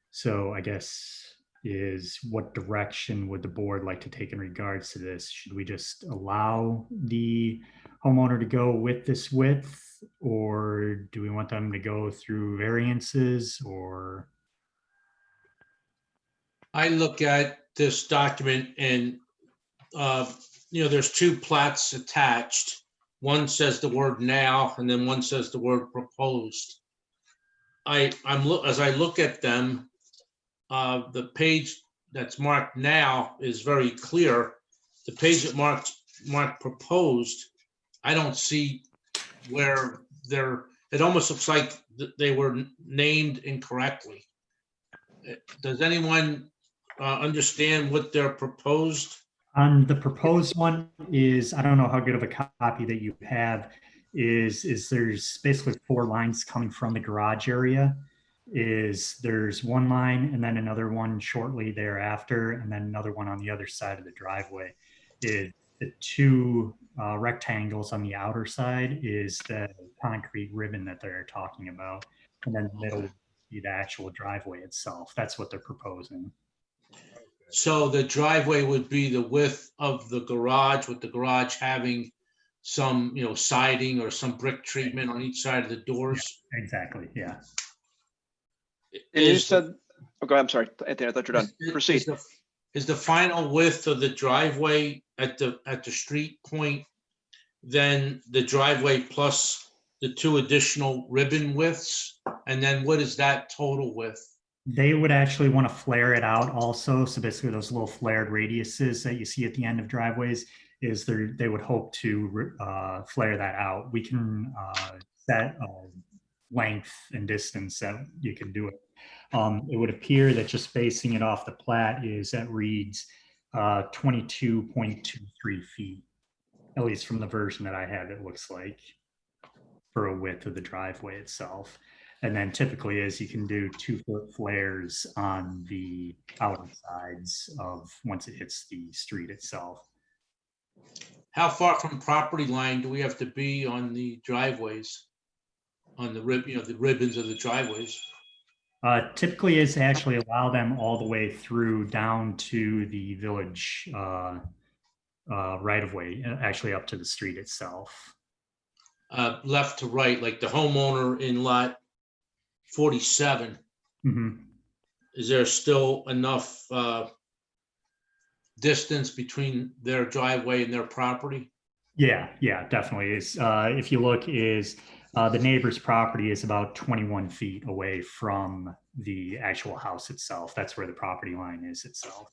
So I guess is, what direction would the board like to take in regards to this? Should we just allow the homeowner to go with this width, or do we want them to go through variances? Or I look at this document and, there's two plats attached. One says the word now, and then one says the word proposed. As I look at them, the page that's marked now is very clear. The page that marked proposed, I don't see where it almost looks like they were named incorrectly. Does anyone understand what they're proposed? on the proposed one is, I don't know how good of a copy that you have, is there's basically 4 lines coming from the garage area. Is there's one line and then another one shortly thereafter, and then another one on the other side of the driveway. Is the 2 rectangles on the outer side is the concrete ribbon that they're talking about. And then the middle would be the actual driveway itself. That's what they're proposing. So the driveway would be the width of the garage, with the garage having some, siding or some brick treatment on each side of the doors. Exactly, yeah. And you Is- said, okay, I'm sorry, Anthony, I thought you're done. Proceed. Is the final width of the driveway at the street point then the driveway plus the 2 additional ribbon widths? And then what is that total width? They would actually want to flare it out also. So basically those little flared radiuses that you see at the end of driveways is they would hope to flare that out. We can set a length and distance that you can do it. It would appear that just basing it off the plat that reads 22.23 feet, at least from the version that I have, it looks like, for a width of the driveway itself. And then typically is you can do 2-foot flares on the outer sides of once it hits the street itself. How far from property line do we have to be on the driveways? On the the ribbons of the driveways? Typically is actually allow them all the way through down to the village right of way, actually up to the street itself. Left to right, like the homeowner in lot 47. Mm-hmm. Is there still enough distance between their driveway and their property? Yeah, definitely is. If you look, the neighbor's property is about 21 feet away from the actual house itself. That's where the property line is itself.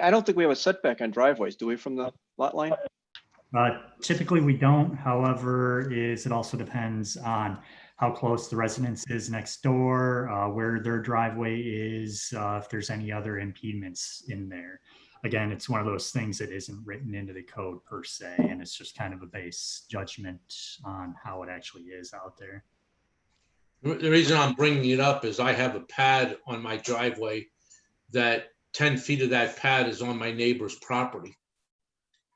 I don't think we have a setback on driveways, do we, from the lot line? Typically we don't. However, it also depends on how close the residence is next door, where their driveway is, if there's any other impediments in there. Again, it's one of those things that isn't written into the code per se, and it's just kind of a base judgment on how it actually is out there. The reason I'm bringing it up is I have a pad on my driveway that 10 feet of that pad is on my neighbor's property.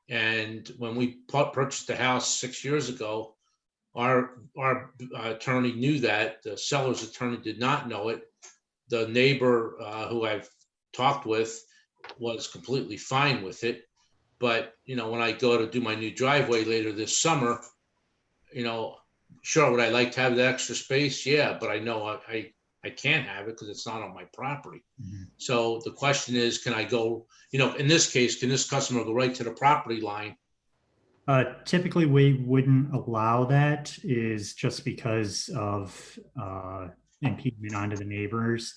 And when we purchased the house 6 years ago, our attorney knew that. The seller's attorney did not know it. The neighbor who I've talked with was completely fine with it. But, when I go to do my new driveway later this summer, sure, would I like to have that extra space? Yeah, but I know I can't have it because it's not on my property. Mm-hmm. So the question is, can I go, in this case, can this customer go right to the property line? Typically, we wouldn't allow that, is just because of impediment onto the neighbors.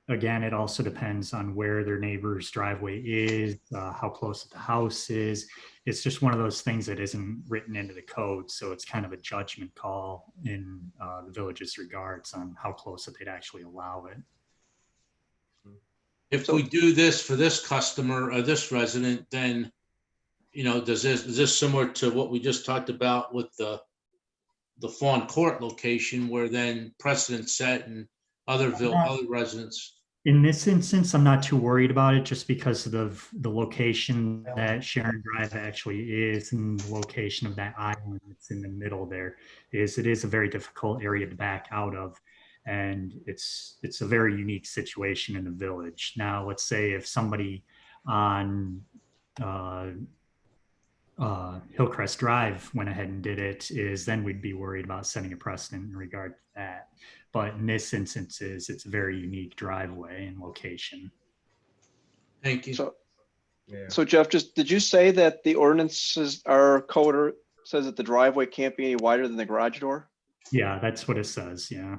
Again, it also depends on where their neighbor's driveway is, how close the house is. It's just one of those things that isn't written into the code. So it's kind of a judgment call in the village's regards on how close that they'd actually allow it. If we do this for this customer or this resident, then, is this similar to what we just talked about with the Fawn Court location, where then precedent set and other residents? In this instance, I'm not too worried about it, just because of the location that Sharon Drive actually is, and the location of that island that's in the middle there. It is a very difficult area to back out of, and it's a very unique situation in the village. Now, let's say if somebody on Hillcrest Drive went ahead and did it, then we'd be worried about setting a precedent in regard to that. But in this instance, it's a very unique driveway and location. Thank you. So Jeff, did you say that the ordinances, our code says that the driveway can't be any wider than the garage door? Yeah, that's what it says, yeah.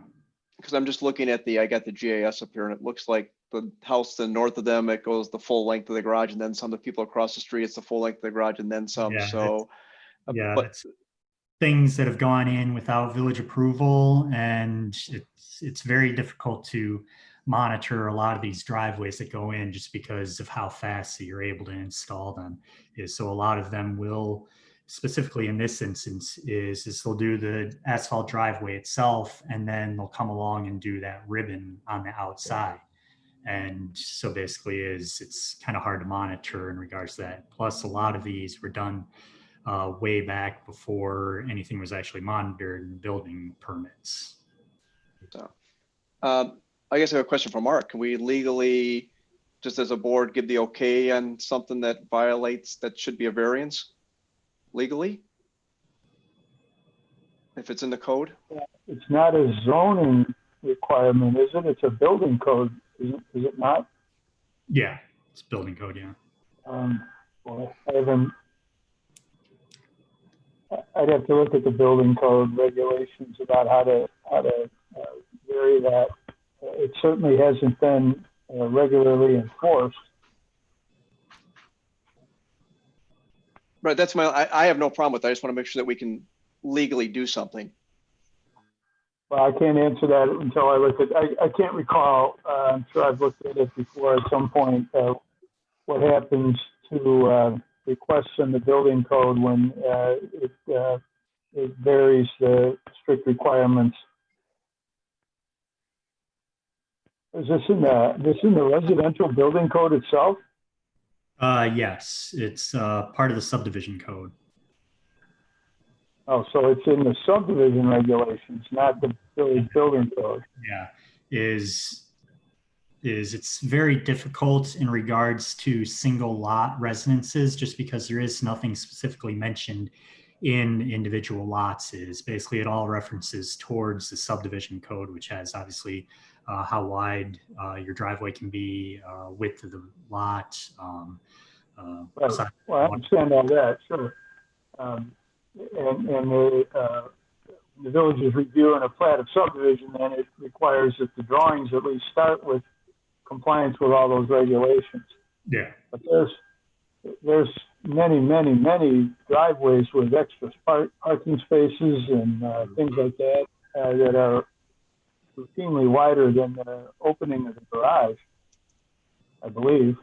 Because I'm just looking at I got the GIS up here, and it looks like the house to the north of them, it goes the full length of the garage, and then some of the people across the street, it's the full length of the garage, and then some. Yeah, So, it's things that have gone in without village approval, and it's very difficult to monitor a lot of these driveways that go in, just because of how fast that you're able to install them. So a lot of them will, specifically in this instance, is they'll do the asphalt driveway itself, and then they'll come along and do that ribbon on the outside. And so basically it's kind of hard to monitor in regards to that. Plus, a lot of these were done way back before anything was actually monitored in building permits. So, I guess I have a question for Mark. Can we legally, just as a board, give the okay on something that violates, that should be a variance legally? If it's in the code? It's not a zoning requirement, is it? It's a building code, is it not? Yeah, it's building code, yeah. Well, I'd have to look at the building code regulations about how to vary that. It certainly hasn't been regularly enforced. Right, that's I have no problem with that. I just want to make sure that we can legally do something. Well, I can't answer that until I look at, I can't recall, I'm sure I've looked at it before at some point, what happens to requests in the building code when it varies the strict requirements. Is this in the residential building code itself? Yes, it's part of the subdivision code. Oh, so it's in the subdivision regulations, not the village building code. Yeah, is it's very difficult in regards to single lot residences, just because there is nothing specifically mentioned in individual lots. Is basically it all references towards the subdivision code, which has obviously how wide your driveway can be, width of the lot. Right. Well, I understand all that, sure. And the village is reviewing a plat of subdivision, and it requires that the drawings at least start with compliance with all those regulations. Yeah. But there's many driveways with extra parking spaces and things like that that are routinely wider than the opening of the garage, I believe.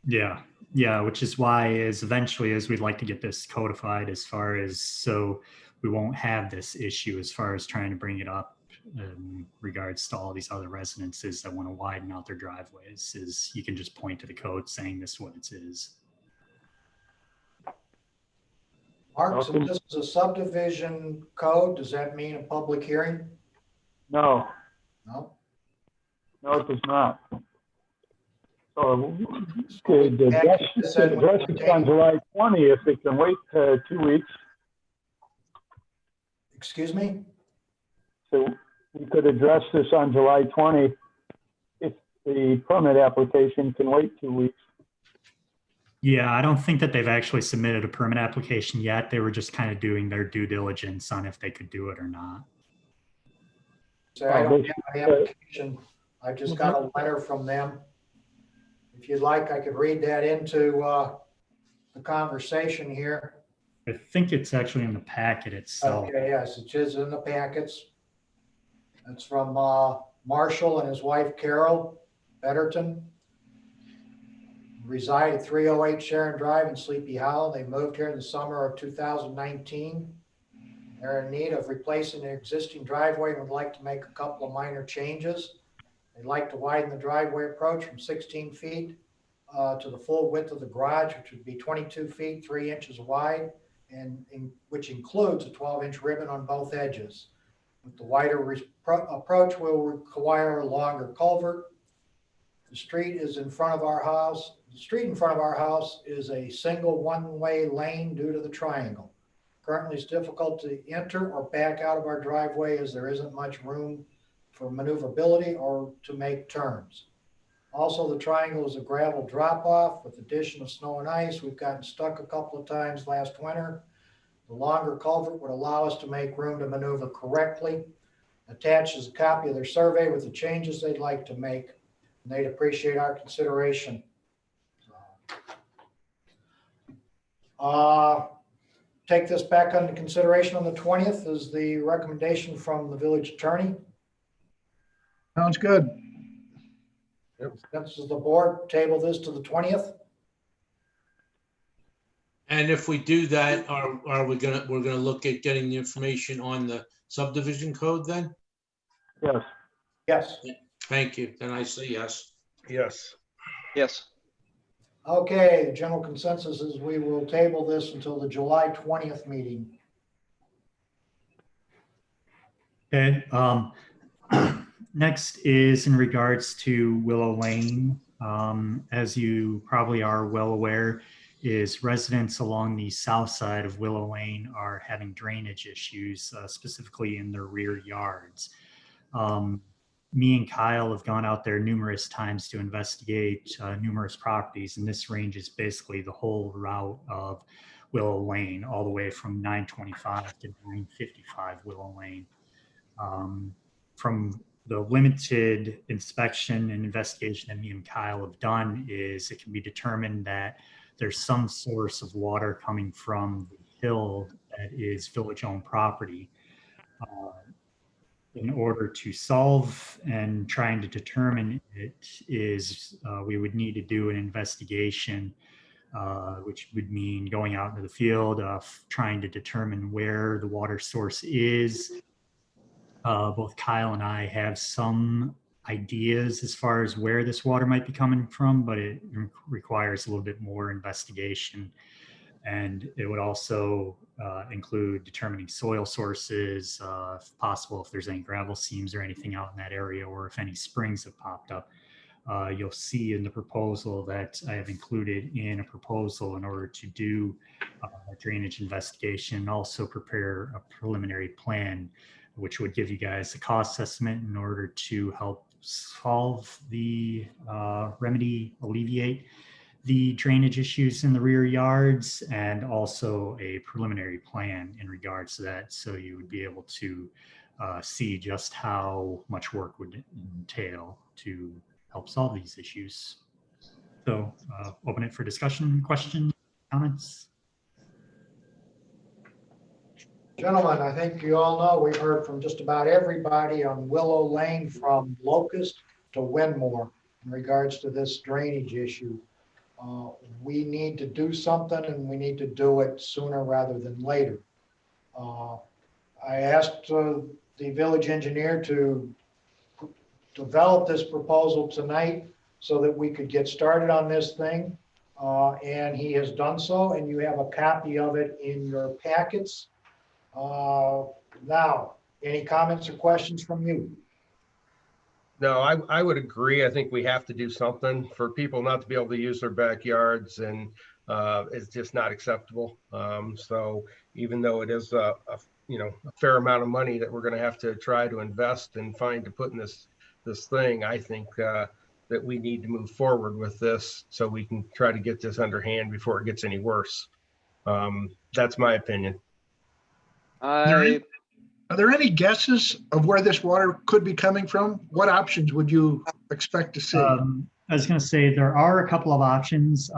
Yeah. Yeah, which is why eventually we'd like to get this codified, as far as so we won't have this issue as far as trying to bring it up in regards to all these other residences that want to widen out their driveways. Is you can just point to the code saying this is what it is. Mark, so this is a subdivision code. Does that mean a public hearing? No. No? No, it does not. So the address is on July 20th. It can wait 2 weeks. Excuse me? So we could address this on July 20th if the permit application can wait 2 weeks. Yeah, I don't think that they've actually submitted a permit application yet. They were just kind of doing their due diligence on if they could do it or not. So I don't have an application. I just got a letter from them. If you'd like, I could read that into the conversation here. I think it's actually in the packet itself. Okay, yes, it is in the packets. It's from Marshall and his wife Carol Betterton. Reside at 308 Sharon Drive in Sleepy Hollow. They moved here in the summer of 2019. They're in need of replacing their existing driveway and would like to make a couple of minor changes. They'd like to widen the driveway approach from 16 feet to the full width of the garage, which would be 22 feet, 3 inches wide, and which includes a 12-inch ribbon on both edges. With the wider approach will require a longer culvert. The street is in front of our house. The street in front of our house is a single one-way lane due to the triangle. Currently, it's difficult to enter or back out of our driveway as there isn't much room for maneuverability or to make turns. Also, the triangle is a gravel drop-off with addition of snow and ice. We've gotten stuck a couple of times last winter. The longer culvert would allow us to make room to maneuver correctly. Attached is a copy of their survey with the changes they'd like to make, and they'd appreciate our consideration. Take this back under consideration on the 20th is the recommendation from the village attorney. Sounds good. This is the board, table this to the 20th. And if we do that, we're gonna look at getting the information on the subdivision code then? Yes. Yes. Thank you. Then I say yes. Yes. Yes. Okay, the general consensus is we will table this until the July 20th meeting. Okay, next is in regards to Willow Lane. As you probably are well aware, is residents along the south side of Willow Lane are having drainage issues, specifically in their rear yards. Me and Kyle have gone out there numerous times to investigate numerous properties, and this ranges basically the whole route of Willow Lane, all the way from 925 to 955 Willow Lane. From the limited inspection and investigation that me and Kyle have done, is it can be determined that there's some source of water coming from the hill that is village-owned property. In order to solve and trying to determine it is we would need to do an investigation, which would mean going out into the field, trying to determine where the water source is. Both Kyle and I have some ideas as far as where this water might be coming from, but it requires a little bit more investigation. And it would also include determining soil sources, if possible, if there's any gravel seams or anything out in that area, or if any springs have popped up. You'll see in the proposal that I have included in a proposal in order to do a drainage investigation, also prepare a preliminary plan, which would give you guys a cost estimate in order to help solve the alleviate the drainage issues in the rear yards, and also a preliminary plan in regards to that. So you would be able to see just how much work would entail to help solve these issues. So open it for discussion, questions, comments. Gentlemen, I think you all know we've heard from just about everybody on Willow Lane, from Locust to Winmore, in regards to this drainage issue. We need to do something, and we need to do it sooner rather than later. I asked the village engineer to develop this proposal tonight so that we could get started on this thing. And he has done so, and you have a copy of it in your packets. Now, any comments or questions from you? No, I would agree. I think we have to do something for people not to be able to use their backyards, and it's just not acceptable. So even though it is a fair amount of money that we're going to have to try to invest and find to put in this thing, I think that we need to move forward with this so we can try to get this underhand before it gets any worse. That's my opinion. Are there any guesses of where this water could be coming from? What options would you expect to see? I was going to say there are a couple of options.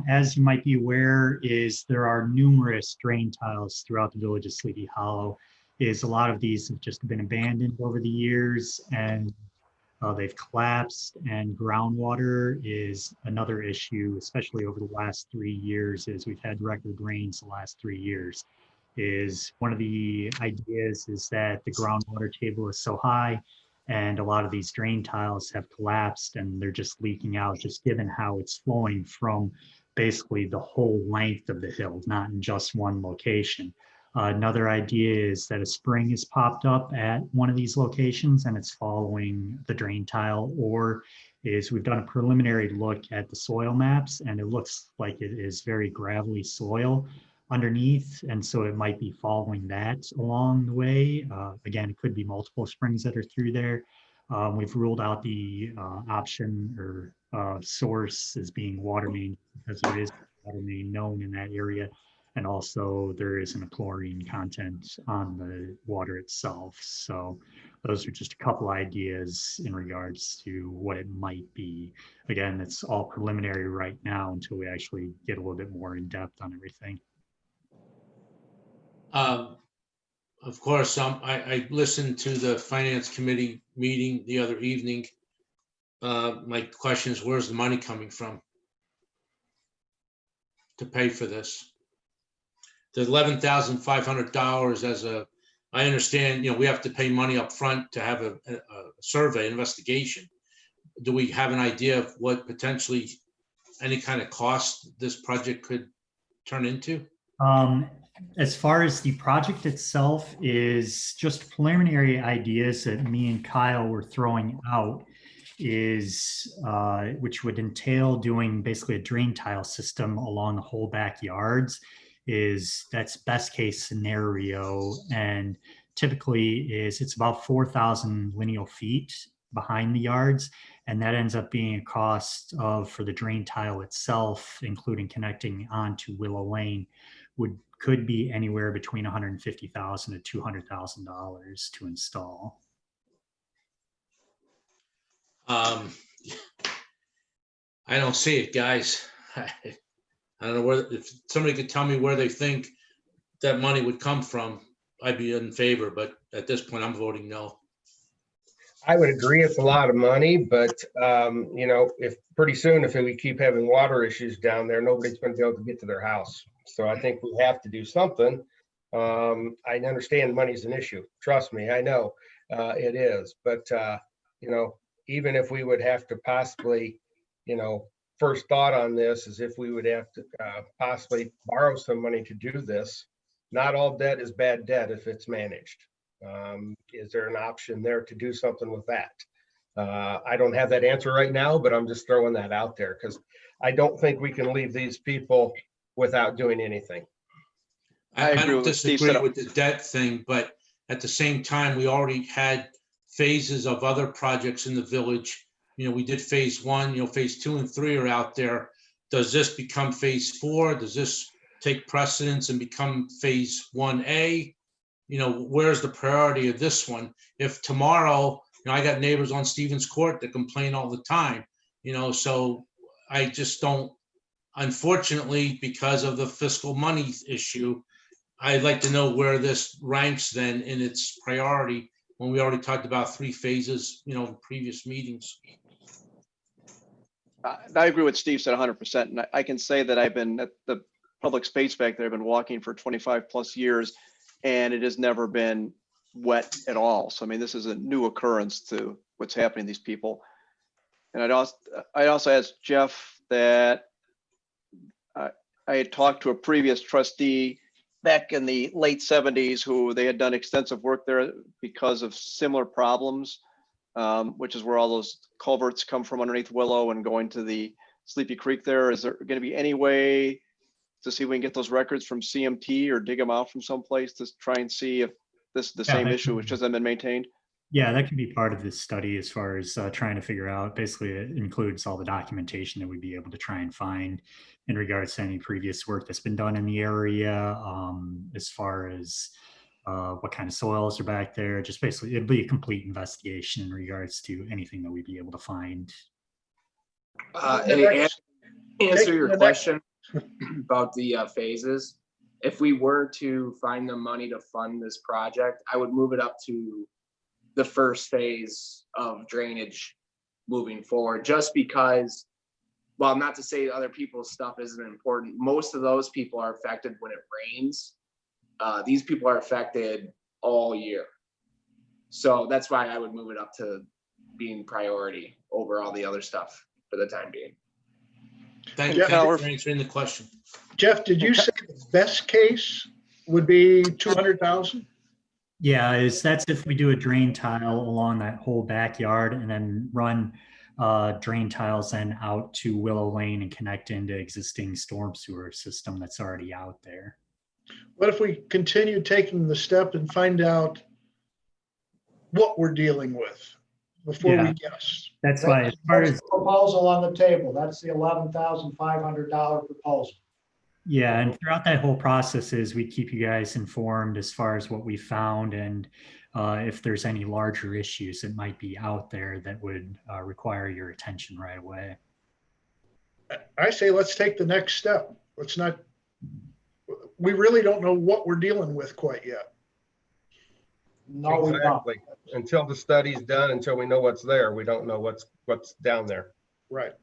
As you might be aware, is there are numerous drain tiles throughout the village of Sleepy Hollow. Is a lot of these have just been abandoned over the years, and they've collapsed, and groundwater is another issue, especially over the last 3 years, as we've had record rains the last 3 years. Is one of the ideas is that the groundwater table is so high, and a lot of these drain tiles have collapsed and they're just leaking out, just given how it's flowing from basically the whole length of the hill, not in just one location. Another idea is that a spring has popped up at one of these locations and it's following the drain tile, or is we've done a preliminary look at the soil maps and it looks like it is very gravelly soil underneath, and so it might be following that along the way. Again, it could be multiple springs that are through there. We've ruled out the option or source as being water main, because there is water main known in that area, and also there isn't a chlorine content on the water itself. So those are just a couple ideas in regards to what it might be. Again, it's all preliminary right now until we actually get a little bit more in depth on everything. Of course, I listened to the finance committee meeting the other evening. My question is, where's the money coming from to pay for this? The $11,500 I understand, we have to pay money up front to have a survey investigation. do we have an idea of what potentially any kind of cost this project could turn into? As far as the project itself is just preliminary ideas that me and Kyle were throwing out is, which would entail doing basically a drain tile system along the whole backyards, that's best case scenario. And typically it's about 4,000 lineal feet behind the yards. And that ends up being a cost of, for the drain tile itself, including connecting onto Willow Lane, could be anywhere between $150,000 to $200,000 to install. I don't see it, guys. I don't know where, if somebody could tell me where they think that money would come from, I'd be in favor, but at this point, I'm voting no. I would agree it's a lot of money, but you know, if pretty soon, if we keep having water issues down there, nobody's going to be able to get to their house. So I think we have to do something. I understand money's an issue. Trust me, I know it is. But you know, even if we would have to possibly, you know, first thought on this is if we would have to possibly borrow some money to do this. Not all debt is bad debt if it's managed. Is there an option there to do something with that? I don't have that answer right now, but I'm just throwing that out there because I don't think we can leave these people without doing anything. I don't disagree with the debt thing, but at the same time, we already had phases of other projects in the village. You know, we did phase 1, you know, phase 2 and 3 are out there. Does this become phase 4? Does this take precedence and become phase 1A? You know, where's the priority of this one? If tomorrow, you know, I got neighbors on Stevens Court that complain all the time, you know, so I just don't, unfortunately, because of the fiscal money issue, I'd like to know where this ranks then in its priority when we already talked about 3 phases, you know, in previous meetings. I agree with Steve said 100%. And I can say that I've been at the public space back there, I've been walking for 25 plus years, and it has never been wet at all. So, I mean, this is a new occurrence to what's happening to these people. And I also asked Jeff that I had talked to a previous trustee back in the late 70s who they had done extensive work there because of similar problems, which is where all those culverts come from underneath Willow and going to the Sleepy Creek there. Is there going to be any way to see if we can get those records from CMT or dig them out from someplace to try and see if this is the same issue which hasn't been maintained? Yeah, that could be part of this study as far as trying to figure out. Basically, it includes all the documentation that we'd be able to try and find in regards to any previous work that's been done in the area, as far as what kind of soils are back there. Just basically, it'd be a complete investigation in regards to anything that we'd be able to find. And answer your question about the phases. If we were to find the money to fund this project, I would move it up to the first phase of drainage moving forward, just because, well, not to say other people's stuff isn't important. Most of those people are affected when it rains. These people are affected all year. So that's why I would move it up to being priority over all the other stuff for the time being. Thank you for answering the question. Jeff, did you say the best case would be 200,000? Yeah, that's if we do a drain tile along that whole backyard and then run drain tiles then out to Willow Lane and connect into existing storm sewer system that's already out there. What if we continue taking the step and find out what we're dealing with before we guess? That's why, as far as proposal on the table, that's the $11,500 proposal. yeah, and throughout that whole process is we keep you guys informed as far as what we found and if there's any larger issues that might be out there that would require your attention right away. I say let's take the next step. Let's not, we really don't know what we're dealing with quite yet. No, exactly. Until the study's done, until we know what's there, we don't know what's down there. Right.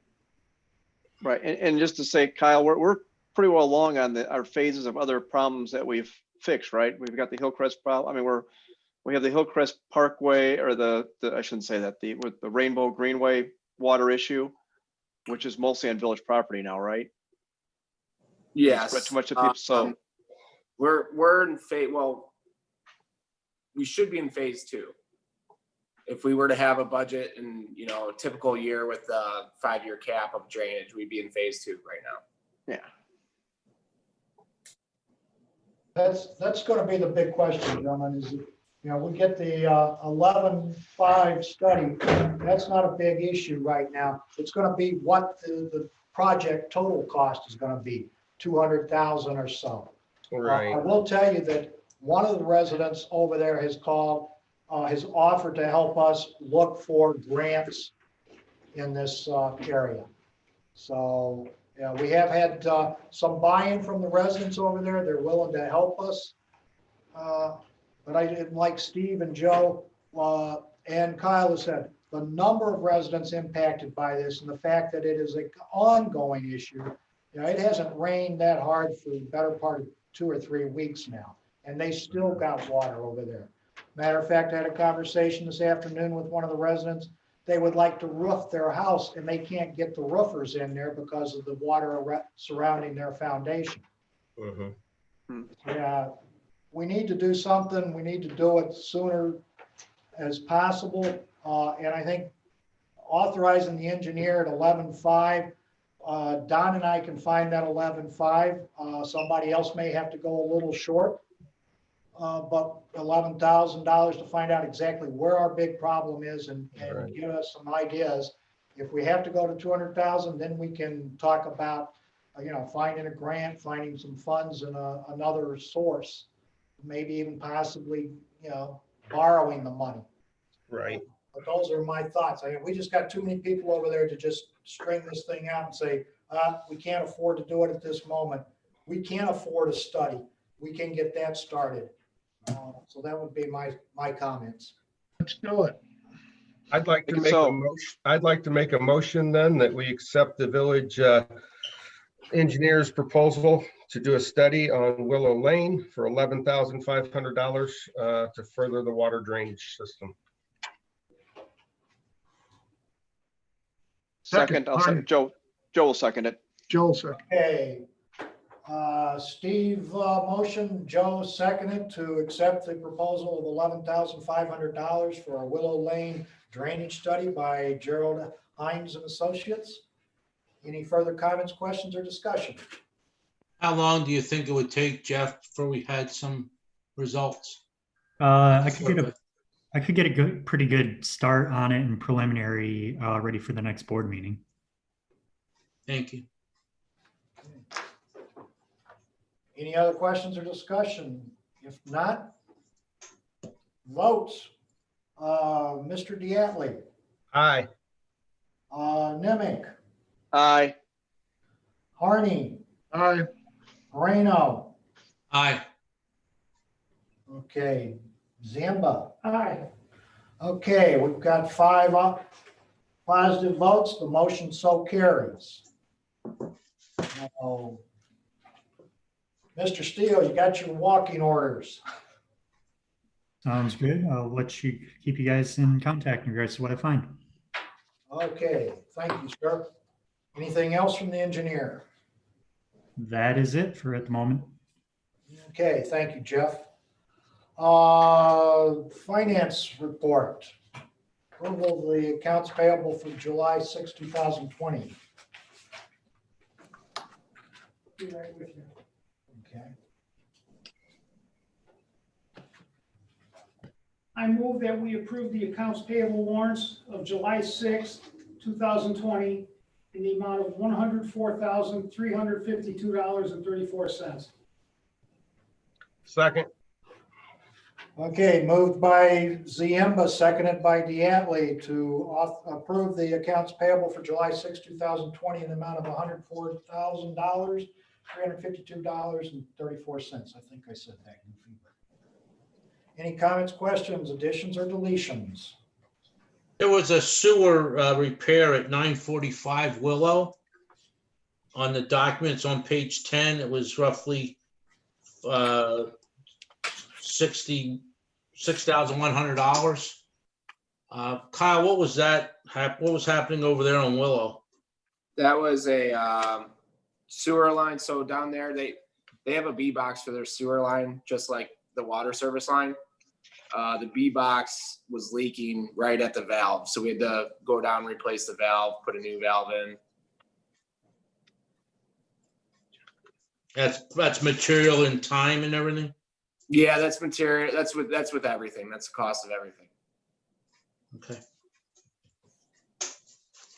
Right. And just to say, Kyle, we're pretty well along on our phases of other problems that we've fixed, right? We've got the Hillcrest problem. I mean, we have the Hillcrest Parkway, or the I shouldn't say that, with the Rainbow Greenway water issue, which is mostly on village property now, right? Yes. Spread too much to people, so, We're in phase, well, we should be in phase 2. If we were to have a budget in, you know, a typical year with a 5-year cap of drainage, we'd be in phase 2 right now. yeah. That's gonna be the big question, gentlemen, is, you know, we get the 11.5 study. That's not a big issue right now. It's gonna be what the project total cost is gonna be, 200,000 or so. Right. I will tell you that one of the residents over there has called, has offered to help us look for grants in this area. So, yeah, we have had some buy-in from the residents over there. They're willing to help us. But I didn't, like Steve and Joe and Kyle has said, the number of residents impacted by this and the fact that it is an ongoing issue. You know, it hasn't rained that hard for the better part of 2 or 3 weeks now, and they still got water over there. Matter of fact, I had a conversation this afternoon with one of the residents. They would like to roof their house and they can't get the roofers in there because of the water surrounding their foundation. Yeah, we need to do something. We need to do it sooner as possible. And I think authorizing the engineer at 11.5, Don and I can find that 11.5. Somebody else may have to go a little short. But $11,000 to find out exactly where our big problem is and give us some ideas. If we have to go to 200,000, then we can talk about, you know, finding a grant, finding some funds in another source, maybe even possibly, you know, borrowing the money. Right. But those are my thoughts. I mean, we just got too many people over there to just string this thing out and say, we can't afford to do it at this moment. We can't afford a study. We can get that started. So that would be my comments. Let's do it. I'd like to make a motion. I'd like to make a motion then that we accept the village engineer's proposal to do a study on Willow Lane for $11,500 to further the water drainage system. Second, I'll second. Joe will second it. Joe second. Okay. Steve motion, Joe seconded to accept the proposal of $11,500 for a Willow Lane drainage study by Gerald Hines and Associates. Any further comments, questions, or discussion? How long do you think it would take, Jeff, before we had some results? I could get a pretty good start on it and preliminary ready for the next board meeting. Thank you. Any other questions or discussion? If not, votes. Mr. Diatley. Aye. Nemick. Aye. Harney. Aye. Moreno. Aye. Okay. Zamba. Aye. Okay, we've got 5 positive votes. The motion so carries. Now, Mr. Steele, you got your walking orders. Sounds good. I'll keep you guys in contact in regards to what I find. Okay, thank you, sir. Anything else from the engineer? That is it for at the moment. Okay, thank you, Jeff. Finance report. Approval of the accounts payable for July 6, 2020. Be right with you. Okay. I move that we approve the accounts payable warrants of July 6th, 2020 in the amount of $104,352.34. Second. Okay, moved by Ziemba, seconded by Diatley to approve the accounts payable for July 6, 2020 in the amount of $104,000, $352.34. I think I said that. Any comments, questions, additions, or deletions? There was a sewer repair at 945 Willow. On the documents on page 10, it was roughly $66,100. Kyle, what was that? What was happening over there on Willow? That was a sewer line. So down there, they have a B box for their sewer line, just like the water service line. The B box was leaking right at the valve. So we had to go down, replace the valve, put a new valve in. That's material and time and everything? Yeah, that's material. That's with everything. That's the cost of everything. Okay.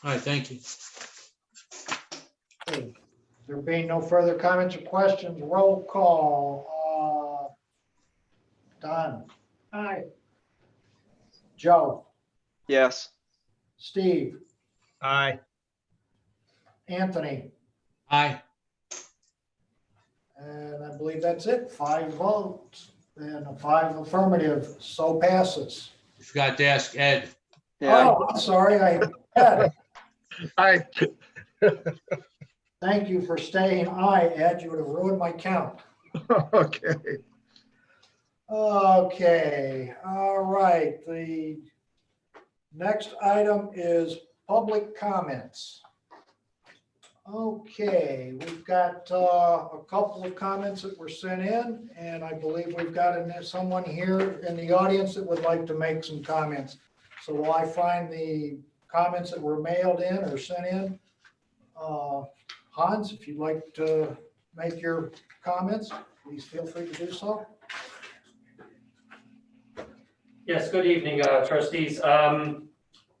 All right, thank you. Okay. There being no further comments or questions, roll call. Don, Aye. Joe, Yes. Steve, Aye. Anthony, Aye. and I believe that's it. 5 votes and 5 affirmative, so passes. You forgot to ask Ed. Yeah. Oh, I'm sorry, Ed, Aye. thank you for staying. Ed, you would have ruined my count. Okay. Okay, all right. The next item is public comments. Okay, we've got a couple of comments that were sent in, and I believe we've got someone here in the audience that would like to make some comments. So while I find the comments that were mailed in or sent in, Hans, if you'd like to make your comments, please feel free to do so. Yes, good evening, trustees.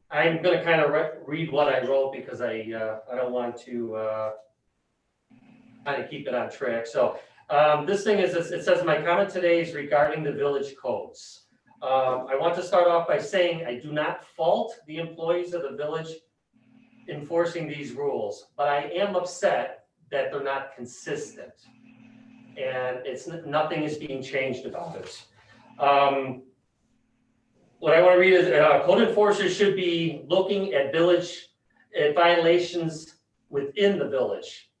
I'm gonna kind of read what I wrote because I don't want to kind of keep it on track. So this thing is, it says, my comment today is regarding the village codes. I want to start off by saying I do not fault the employees of the village enforcing these rules, but I am upset that they're not consistent. And nothing is being changed about it. What I want to read is code enforcers should be looking at violations within the village.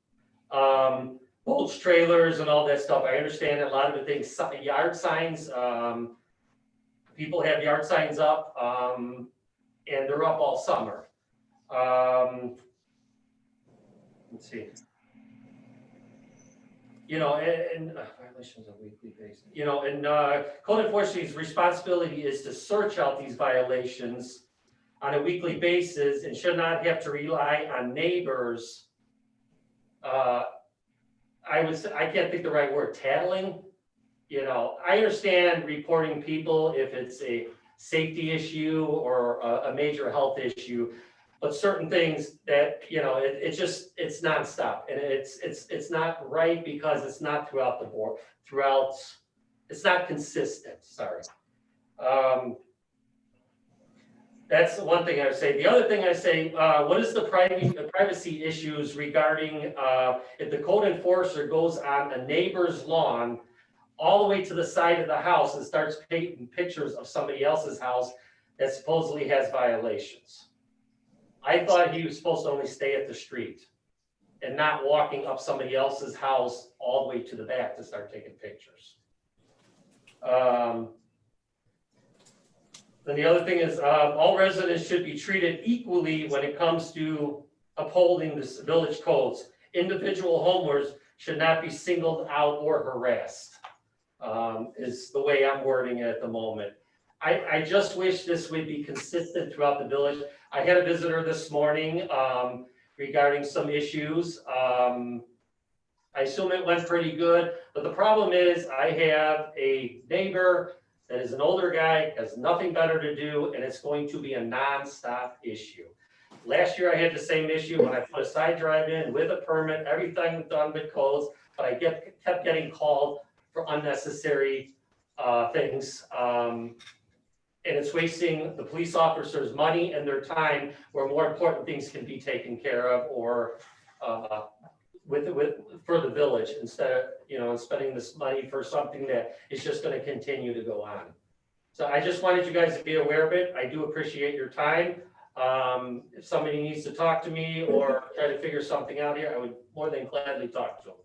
Mulch trailers and all that stuff. I understand a lot of the things, yard signs, people have yard signs up, and they're up all summer. Let's see. You know, and violations on a weekly basis. You know, and code enforcement's responsibility is to search out these violations on a weekly basis and should not have to rely on neighbors. I can't think the right word, tattling. You know, I understand reporting people if it's a safety issue or a major health issue. But certain things that, you know, it's nonstop, and it's not right because it's not throughout the board, it's not consistent, sorry. That's the one thing I would say. The other thing I say, what is the privacy issues regarding if the code enforcer goes on a neighbor's lawn all the way to the side of the house and starts painting pictures of somebody else's house that supposedly has violations? I thought he was supposed to only stay at the street and not walking up somebody else's house all the way to the back to start taking pictures. Then the other thing is all residents should be treated equally when it comes to upholding the village codes. Individual homeowners should not be singled out or harassed, is the way I'm wording it at the moment. I just wish this would be consistent throughout the village. I had a visitor this morning regarding some issues. I assume it went pretty good, but the problem is I have a neighbor that is an older guy, has nothing better to do, and it's going to be a nonstop issue. Last year I had the same issue when I put a side drive in with a permit, everything done with codes, but I kept getting called for unnecessary things. And it's wasting the police officers' money and their time where more important things can be taken care of or for the village instead of, you know, spending this money for something that is just going to continue to go on. So I just wanted you guys to be aware of it. I do appreciate your time. If somebody needs to talk to me or try to figure something out here, I would more than gladly talk to them.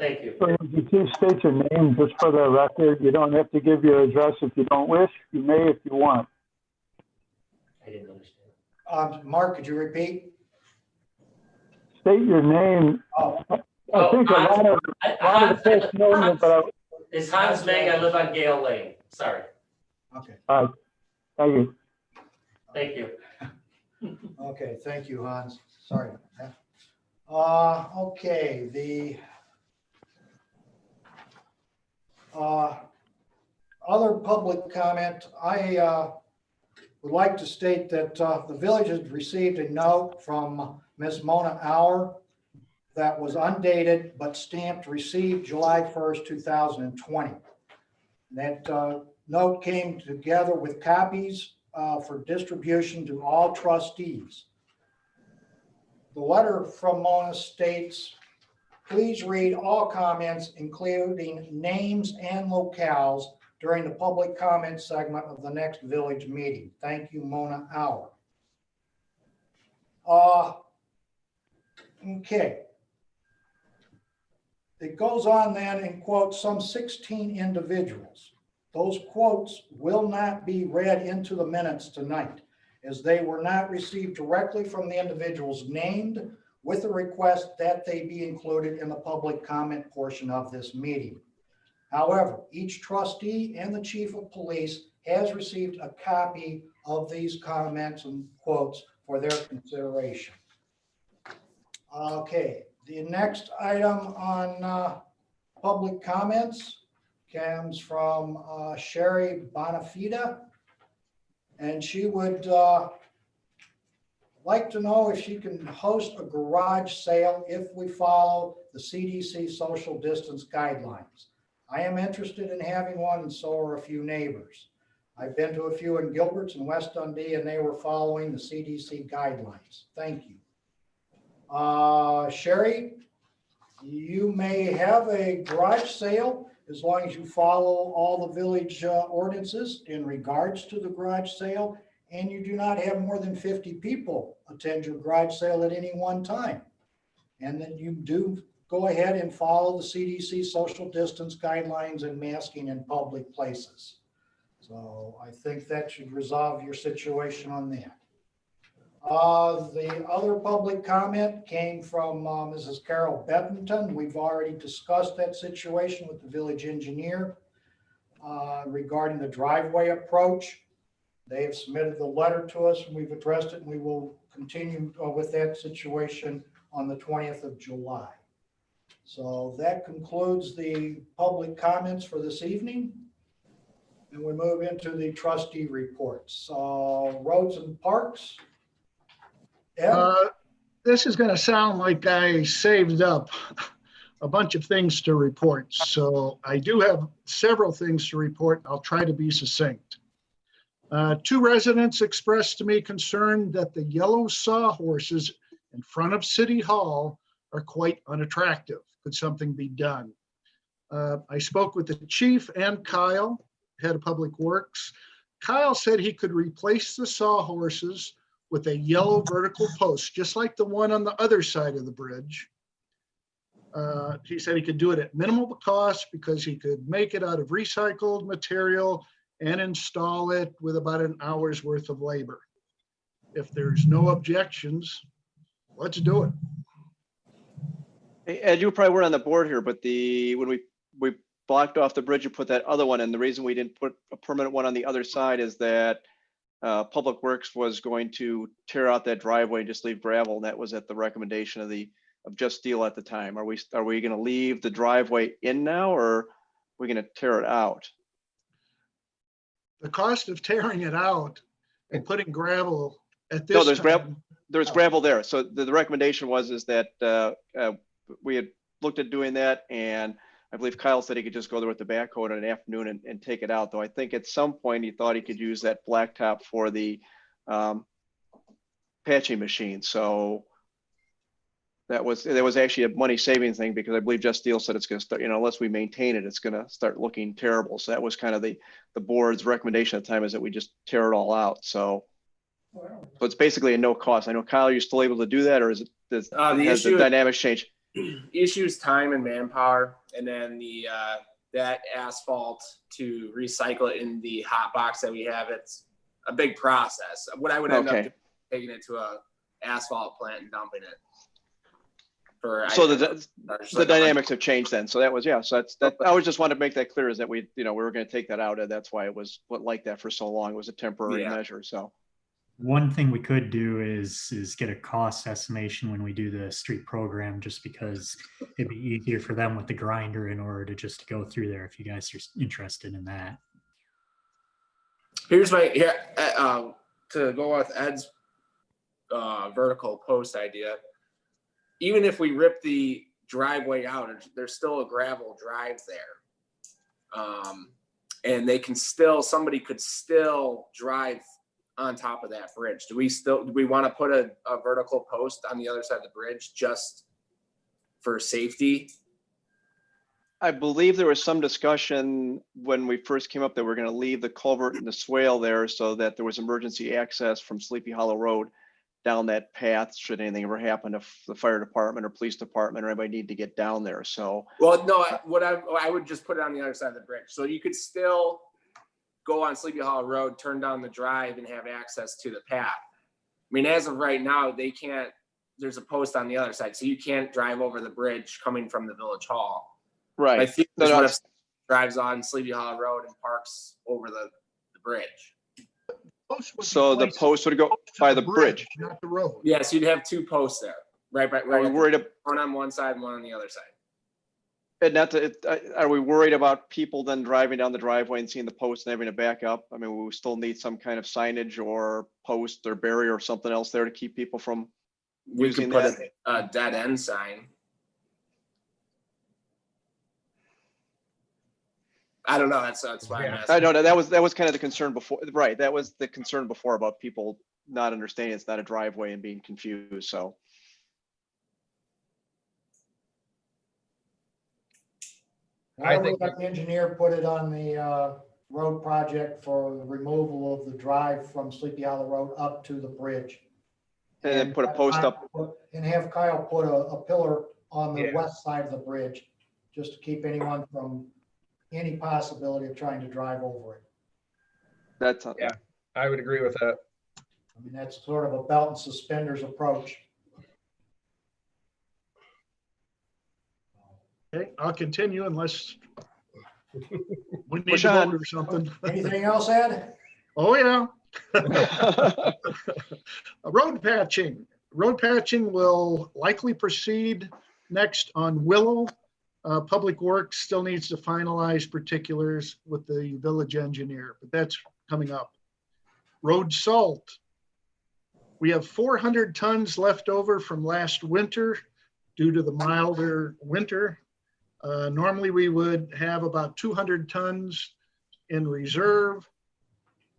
Thank you. So you please state your name just for the record. You don't have to give your address if you don't wish. You may if you want. I didn't understand. Mark, could you repeat? State your name. Oh, I think a lot of the folks know you, but It's Hans Meg. I live on Gale Lane. Sorry. okay. Thank you. Thank you. Okay, thank you, Hans. Sorry about that. Okay, the other public comment, I would like to state that the village has received a note from Ms. Mona Auer that was undated but stamped received July 1st, 2020. That note came together with copies for distribution to all trustees. The letter from Mona states, please read all comments, including names and locales, during the public comment segment of the next village meeting. Thank you, Mona Auer. Okay. It goes on then and quotes some 16 individuals. Those quotes will not be read into the minutes tonight, as they were not received directly from the individuals named, with a request that they be included in the public comment portion of this meeting. However, each trustee and the chief of police has received a copy of these comments and quotes for their consideration. Okay, the next item on public comments comes from Sherry Bonafide, and she would like to know if she can host a garage sale if we follow the CDC social distance guidelines. I am interested in having one, and so are a few neighbors. I've been to a few in Gilbert's and West Dundee, and they were following the CDC guidelines. Thank you. Sherry, you may have a garage sale as long as you follow all the village ordinances in regards to the garage sale, and you do not have more than 50 people attend your garage sale at any one time. And then you do go ahead and follow the CDC social distance guidelines and masking in public places. So I think that should resolve your situation on that. The other public comment came from Mrs. Carol Beddington. We've already discussed that situation with the village engineer regarding the driveway approach. They have submitted the letter to us and we've addressed it, and we will continue with that situation on the 20th of July. So that concludes the public comments for this evening. And we move into the trustee reports. Roads and parks. Ed? This is going to sound like I saved up a bunch of things to report. So I do have several things to report. I'll try to be succinct. Two residents expressed to me concern that the yellow sawhorses in front of City Hall are quite unattractive. Could something be done? I spoke with the chief and Kyle, head of public works. Kyle said he could replace the sawhorses with a yellow vertical post, just like the one on the other side of the bridge. He said he could do it at minimal cost because he could make it out of recycled material and install it with about an hour's worth of labor. If there's no objections, let's do it. Hey, Ed, you probably weren't on the board here, but when we blocked off the bridge and put that other one in, the reason we didn't put a permanent one on the other side is that Public Works was going to tear out that driveway and just leave gravel. And that was at the recommendation of Just Steel at the time. Are we going to leave the driveway in now, or are we going to tear it out? The cost of tearing it out and putting gravel at this No, there's time, gravel. There's gravel there. So the recommendation is that we had looked at doing that, and I believe Kyle said he could just go there with the backhoe in an afternoon and take it out. Though I think at some point he thought he could use that blacktop for the patching machine. So that was actually a money saving thing, because I believe Just Steel said it's going to start, unless we maintain it, it's going to start looking terrible. So that was kind of the board's recommendation at the time, is that we just tear it all out. So it's basically a no cost. I know, Kyle, you're still able to do that, or is it has the dynamics changed? issues time and manpower, and then the that asphalt to recycle it in the hot box that we have. It's a big process. What I would end up doing, taking it to a asphalt plant and dumping it. So the dynamics have changed then. So that was, yeah, so that I was just wanted to make that clear, is that we were going to take that out, and that's why it was like that for so long. It was a temporary measure. So one thing we could do is get a cost estimation when we do the street program, just because it'd be easier for them with the grinder in order to just go through there if you guys are interested in that. Here's my to go with Ed's vertical post idea. Even if we rip the driveway out, there's still a gravel drive there. And they can still, somebody could still drive on top of that bridge. Do we want to put a vertical post on the other side of the bridge just for safety? I believe there was some discussion when we first came up that we're going to leave the culvert and the swale there so that there was emergency access from Sleepy Hollow Road down that path should anything ever happen to the fire department or police department or anybody need to get down there. So, well, no, I would just put it on the other side of the bridge. So you could still go on Sleepy Hollow Road, turn down the drive and have access to the path. I mean, as of right now, they can't, there's a post on the other side. So you can't drive over the bridge coming from the village hall. Right. I think what if drives on Sleepy Hollow Road and parks over the bridge. So the post would go by the bridge, not the road. Yes, you'd have two posts there, right? Are we worried about one on one side and one on the other side? And are we worried about people then driving down the driveway and seeing the post and having to back up? I mean, we still need some kind of signage or post or barrier or something else there to keep people from using that. We could put a dead end sign. I don't know. That's why I'm asking. I know that was kind of the concern before, right? That was the concern before about people not understanding it's not a driveway and being confused. So. I think the engineer put it on the road project for the removal of the drive from Sleepy Hollow Road up to the bridge. And then put a post up. And have Kyle put a pillar on the west side of the bridge, just to keep anyone from any possibility of trying to drive over it. That's yeah, I would agree with that. I mean, that's sort of a belt and suspenders approach. Okay, I'll continue unless we need Push to on. vote or something. Anything else, Ed? Oh, yeah. Road patching. Road patching will likely proceed next on Willow. Public Works still needs to finalize particulars with the village engineer, but that's coming up. Road salt. We have 400 tons left over from last winter due to the milder winter. Normally we would have about 200 tons in reserve.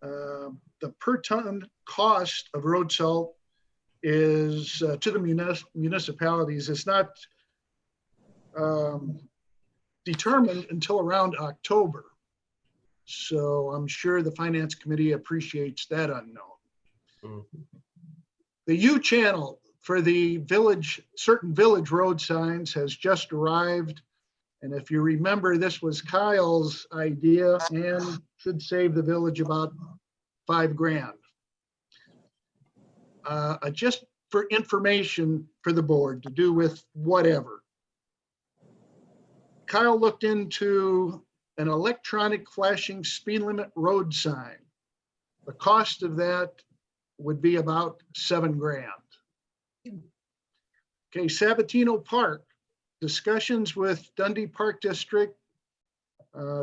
The per ton cost of road salt is to the municipalities is not determined until around October. So I'm sure the Finance Committee appreciates that unknown. Mm-hmm. The U channel for the village, certain village road signs has just arrived. And if you remember, this was Kyle's idea and should save the village about $5,000. Just for information for the board to do with whatever. Kyle looked into an electronic flashing speed limit road sign. The cost of that would be about $7,000. Okay, Sabatino Park, discussions with Dundee Park District,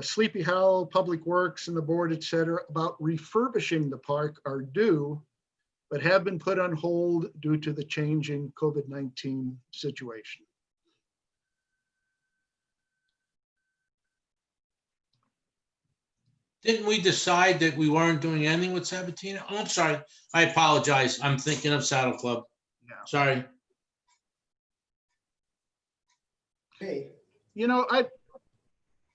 Sleepy Hollow, Public Works and the board, et cetera, about refurbishing the park are due, but have been put on hold due to the changing COVID-19 situation. Didn't we decide that we weren't doing anything with Sabatino? Oh, I'm sorry. I apologize. I'm thinking of Saddle Club. Yeah. Sorry. Hey, you know,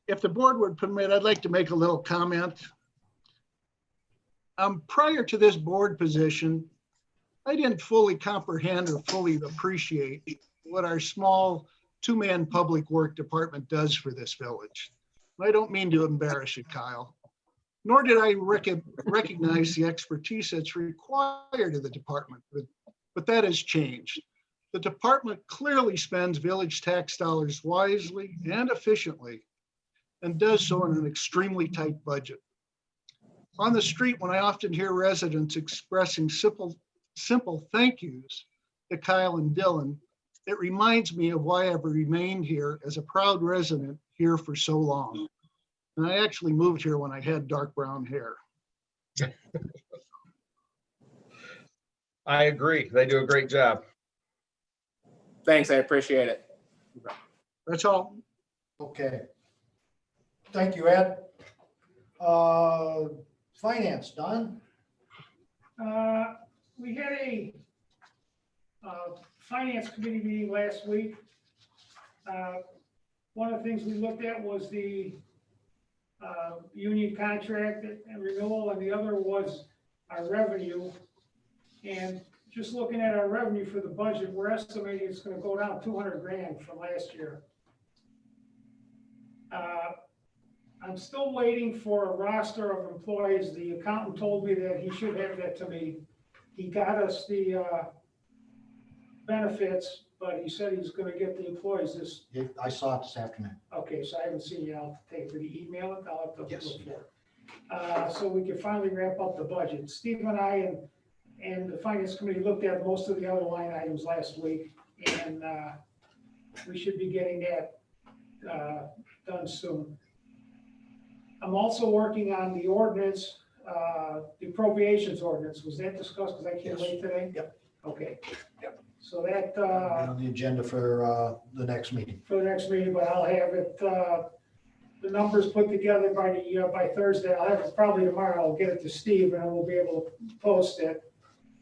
if the board would permit, I'd like to make a little comment. Prior to this board position, I didn't fully comprehend or fully appreciate what our small two-man public work department does for this village. I don't mean to embarrass you, Kyle, nor did I recognize the expertise that's required of the department, but that has changed. The department clearly spends village tax dollars wisely and efficiently and does so in an extremely tight budget. On the street, when I often hear residents expressing simple thank yous to Kyle and Dylan, it reminds me of why I've remained here as a proud resident here for so long. And I actually moved here when I had dark brown hair. I agree. They do a great job. Thanks, I appreciate it. That's all. Okay. Thank you, Ed. Finance, Don? We had a finance committee meeting last week. One of the things we looked at was the union contract and renewal, and the other was our revenue. And just looking at our revenue for the budget, we're estimating it's going to go down 200 grand from last year. I'm still waiting for a roster of employees. The accountant told me that he should have that to me. He got us the benefits, but he said he's going to get the employees this. I saw it this afternoon. Okay, so I haven't seen it. I'll take, did he email it? I'll have to Yes. look for it. So we can finally wrap up the budget. Steve and I and the finance committee looked at most of the other line items last week, and we should be getting that done soon. I'm also working on the ordinance, the appropriations ordinance. Was that discussed? Because I came late today? Yep. Okay. Yep. So that, On the agenda for the next meeting. for the next meeting, but I'll have it, the numbers put together by Thursday. I'll have it probably tomorrow. I'll get it to Steve and we'll be able to post it.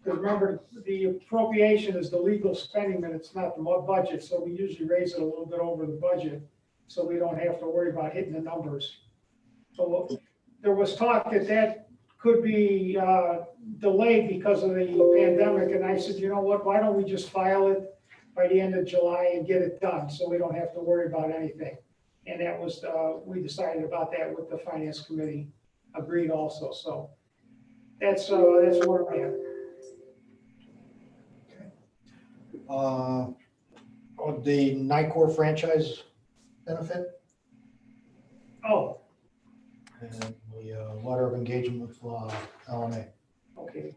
Because remember, the appropriation is the legal spending and it's not the budget, so we usually raise it a little bit over the budget, so we don't have to worry about hitting the numbers. So there was talk that could be delayed because of the pandemic, and I said, you know what, why don't we just file it by the end of July and get it done, so we don't have to worry about anything. And that was, we decided about that with the finance committee, agreed also, so that's where I am. The NICOR franchise benefit Oh, and the letter of engagement with LMA. okay.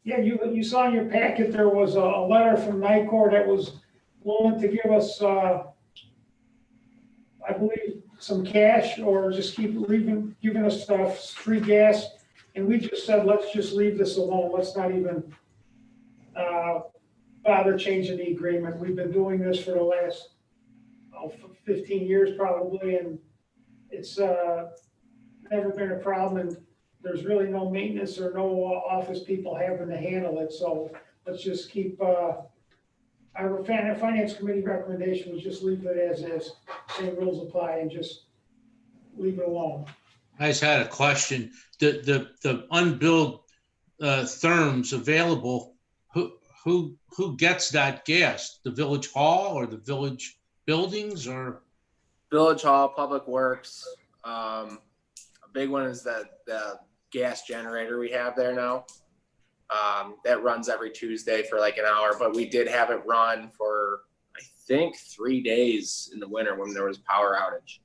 Yeah, you saw in your packet, there was a letter from NICOR that was willing to give us, I believe, some cash or just keep giving us stuff, free gas. And we just said, let's just leave this alone. Let's not even bother changing the agreement. We've been doing this for the last 15 years probably, and it's never been a problem. And there's really no maintenance or no office people having to handle it. So let's just keep, our finance committee recommendation was just leave it as is. Same rules apply and just leave it alone. I just had a question. The unbilled therms available, who gets that gas? The village hall or the village buildings or? Village Hall, Public Works. A big one is the gas generator we have there now. That runs every Tuesday for like an hour, but we did have it run for, I think, 3 days in the winter when there was power outage.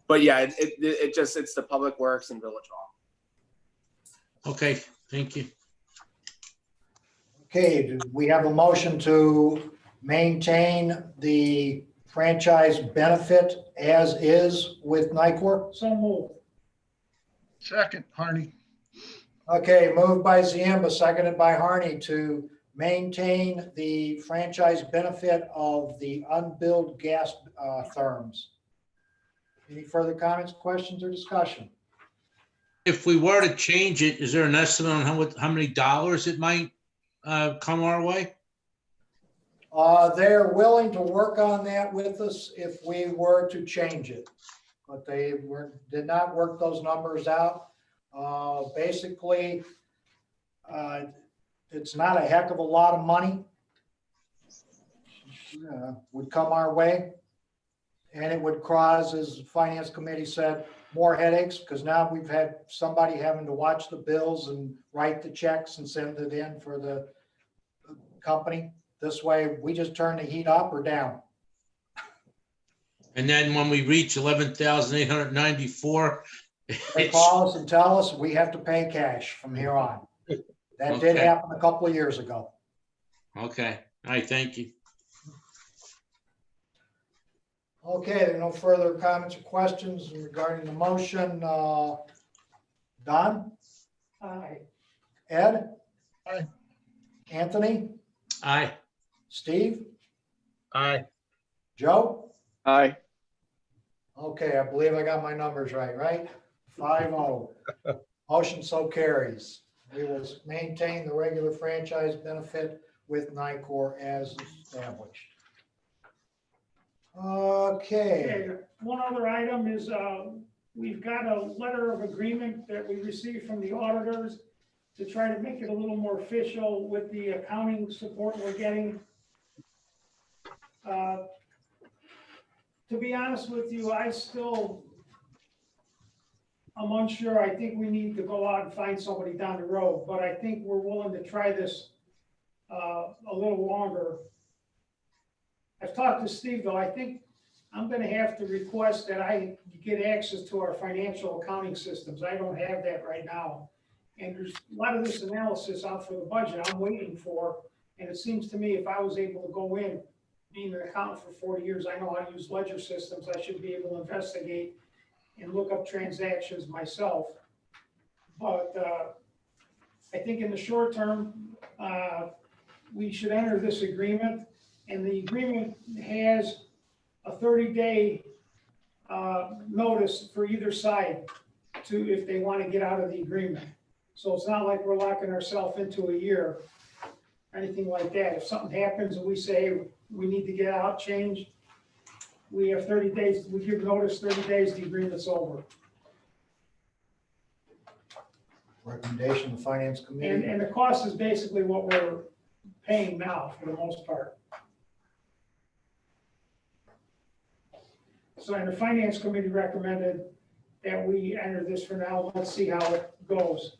But yeah, it's the Public Works and Village Hall. Okay, thank you. Okay, do we have a motion to maintain the franchise benefit as is with NICOR? So move. Second, Harney. Okay, moved by Ziemba, seconded by Harney to maintain the franchise benefit of the unbilled gas therms. Any further comments, questions, or discussion? If we were to change it, is there an estimate on how many dollars it might come our way? They're willing to work on that with us if we were to change it, but they did not work those numbers out. Basically, it's not a heck of a lot of money. would come our way. And it would cause, as the finance committee said, more headaches, because now we've had somebody having to watch the bills and write the checks and send it in for the company. This way, we just turn the heat up or down. And then when we reach 11,894, They call us and tell us we have to pay cash from here on. That did Okay. happen a couple of years ago. Okay, all right, thank you. Okay, there are no further comments or questions regarding the motion. Don? Aye. Ed? Aye. Anthony? Aye. Steve? Aye. Joe? Aye. Okay, I believe I got my numbers right? 5-0. Motion so carries. We will maintain the regular franchise benefit with NICOR as established. Okay, Okay, one other item is, we've got a letter of agreement that we received from the auditors to try to make it a little more official with the accounting support we're getting. To be honest with you, I'm unsure. I think we need to go out and find somebody down the road, but I think we're willing to try this a little longer. I've talked to Steve, though. I think I'm gonna have to request that I get access to our financial accounting systems. I don't have that right now. And there's a lot of this analysis out for the budget I'm waiting for. And it seems to me if I was able to go in, being an accountant for 40 years, I know how to use ledger systems. I should be able to investigate and look up transactions myself. But I think in the short term, we should enter this agreement. And the agreement has a 30-day notice for either side to, if they want to get out of the agreement. So it's not like we're locking ourselves into a year, anything like that. If something happens and we say we need to get out, change, we have 30 days, we give notice 30 days, the agreement's over. recommendation of the finance committee. And the cost is basically what we're paying now for the most part. So, and the finance committee recommended that we enter this for now. Let's see how it goes.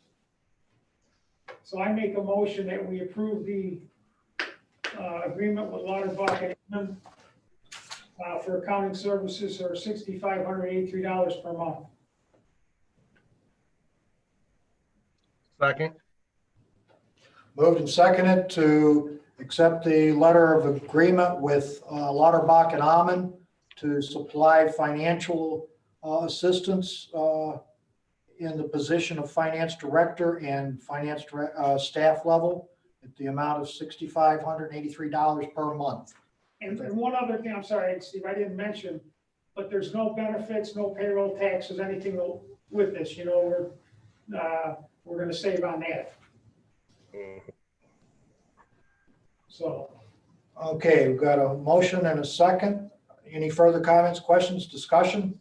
So I make a motion that we approve the agreement with Lauterbach and Inman for accounting services for $6,583 per month. Second. Moved and seconded to accept the letter of agreement with Lauterbach and Amman to supply financial assistance in the position of finance director and finance staff level at the amount of $6,583 per month. And one other thing, I'm sorry, Steve, I didn't mention, but there's no benefits, no payroll taxes, anything with this. You know, we're going to save on that. So. Okay, we've got a motion and a second. Any further comments, questions, discussion?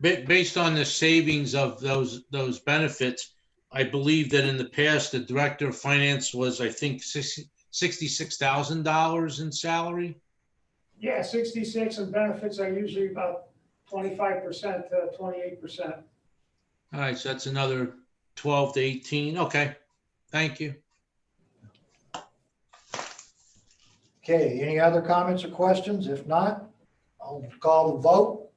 Based on the savings of those benefits, I believe that in the past, the director of finance was, I think, $66,000 in salary. Yeah, 66, and benefits are usually about 25% to 28%. All right, so that's another 12 to 18. Okay, thank you. Okay, any other comments or questions? If not, I'll call the vote.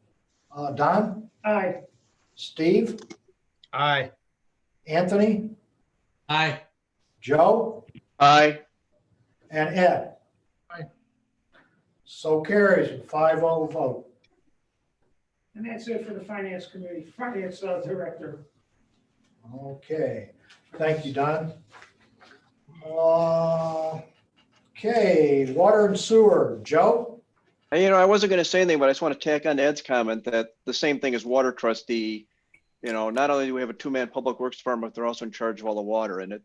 Don? Aye. Steve? Aye. Anthony? Aye. Joe? Aye. And Ed? Aye. So carries with 5-0 vote. And that's it for the finance committee, finance director. Okay, thank you, Don. Okay, water and sewer, Joe? And, you know, I wasn't going to say anything, but I just want to tack on to Ed's comment that the same thing as water trustee, you know, not only do we have a two-man public works department, but they're also in charge of all the water. And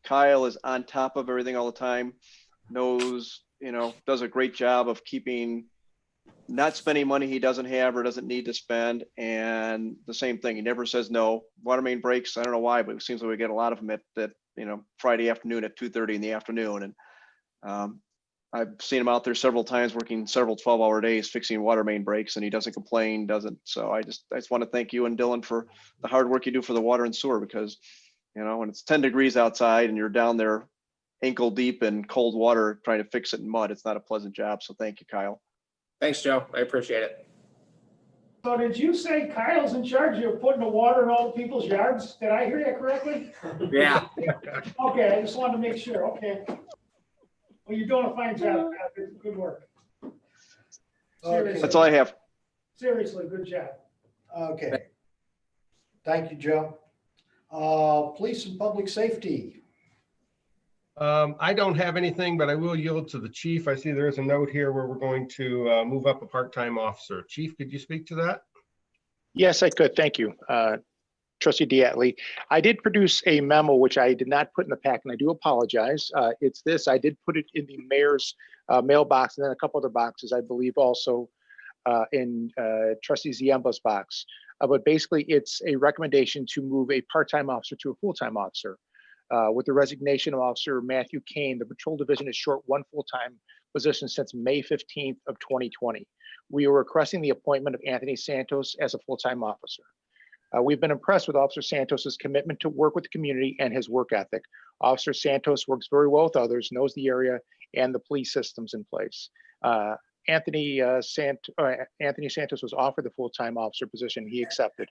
Kyle is on top of everything all the time, knows, you know, does a great job of not spending money he doesn't have or doesn't need to spend. And the same thing, he never says no. Water main breaks, I don't know why, but it seems like we get a lot of them at you know, Friday afternoon at 2:30 in the afternoon. And I've seen him out there several times working several 12-hour days fixing water main breaks, and he doesn't complain, doesn't. So I just want to thank you and Dylan for the hard work you do for the water and sewer, because, you know, when it's 10 degrees outside and you're down there ankle deep in cold water trying to fix it in mud, it's not a pleasant job. So thank you, Kyle. Thanks, Joe. I appreciate it. So did you say Kyle's in charge of putting the water in all the people's yards? Did I hear you correctly? Yeah. Okay, I just wanted to make sure, okay. Well, you're doing a fine job, Pat. Good work. Seriously. That's all I have. Seriously, good job. Okay. Thank you, Joe. Police and public safety. I don't have anything, but I will yield to the chief. I see there is a note here where we're going to move up a part-time officer. Chief, could you speak to that? Yes, I could. Thank you. Trustee Diatley. I did produce a memo, which I did not put in the pack, and I do apologize. It's this. I did put it in the mayor's mailbox and then a couple other boxes, I believe also in Trustee Ziemba's box. But basically, it's a recommendation to move a part-time officer to a full-time officer. With the resignation of Officer Matthew Kane, the patrol division is short one full-time position since May 15th of 2020. We are requesting the appointment of Anthony Santos as a full-time officer. We've been impressed with Officer Santos's commitment to work with the community and his work ethic. Officer Santos works very well with others, knows the area and the police systems in place. Anthony Santos was offered the full-time officer position. He accepted.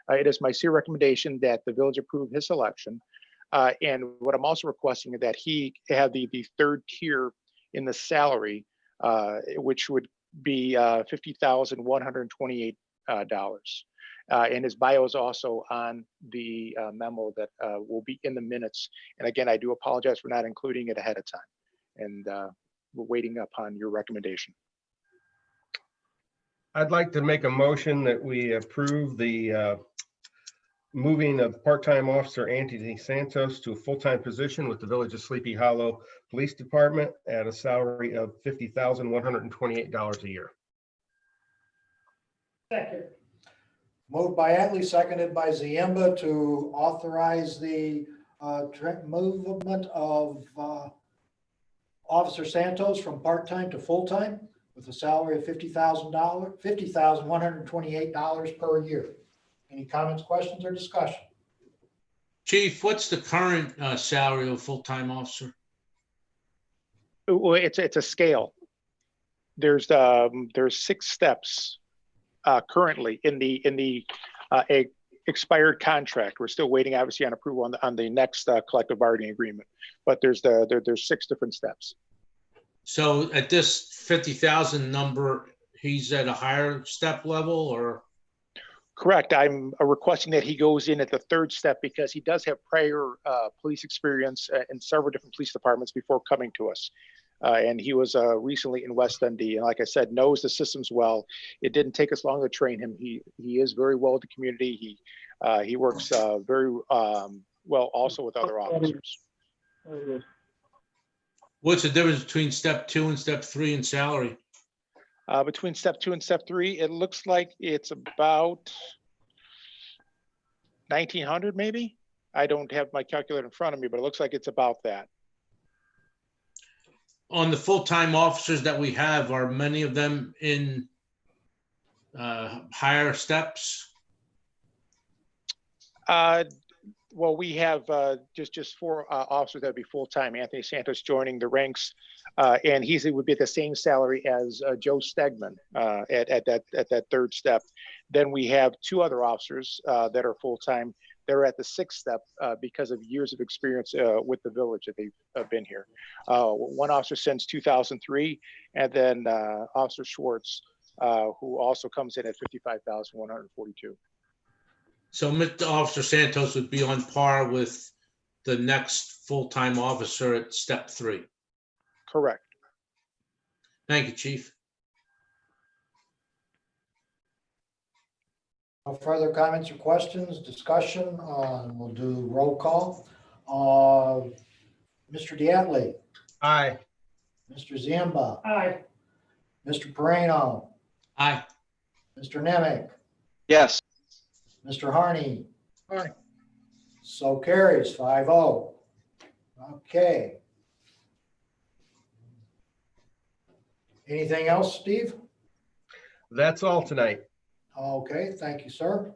It is my sincere recommendation that the village approve his selection. And what I'm also requesting is that he have the third tier in the salary, which would be $50,128. And his bio is also on the memo that will be in the minutes. And again, I do apologize for not including it ahead of time. And we're waiting upon your recommendation. I'd like to make a motion that we approve the moving of part-time officer Anthony Santos to a full-time position with the Village of Sleepy Hollow Police Department at a salary of $50,128 a year. Second. Moved by Atlee, seconded by Ziemba to authorize the movement of Officer Santos from part-time to full-time with a salary of $50,128 per year. Any comments, questions, or discussion? Chief, what's the current salary of a full-time officer? Well, it's a scale. There's 6 steps currently in the expired contract. We're still waiting, obviously, on approval on the next collective bargaining agreement. But there's 6 different steps. So at this 50,000 number, he's at a higher step level, or? Correct. I'm requesting that he goes in at the 3rd step because he does have prior police experience in several different police departments before coming to us. And he was recently in West Dundee, and like I said, knows the systems well. It didn't take us long to train him. He is very well with the community. He works very well also with other officers. What's the difference between step 2 and step 3 in salary? Between step 2 and step 3, it looks like it's about 1,900 maybe. I don't have my calculator in front of me, but it looks like it's about that. On the full-time officers that we have, are many of them in higher steps? Well, we have just 4 officers that would be full-time. Anthony Santos joining the ranks, and he would be at the same salary as Joe Stegman at that 3rd step. Then we have 2 other officers that are full-time. They're at the 6th step because of years of experience with the village that they've been here. One officer since 2003, and then Officer Schwartz, who also comes in at $55,142. So Mr. Officer Santos would be on par with the next full-time officer at step 3. Correct. Thank you, Chief. No further comments or questions, discussion. We'll do roll call. Mr. Diatley. Aye. Mr. Ziemba. Aye. Mr. Moreno. Aye. Mr. Nemec. Yes. Mr. Harney. Aye. So carries 5-0. Okay. Anything else, Steve? That's all tonight. Okay, thank you, sir.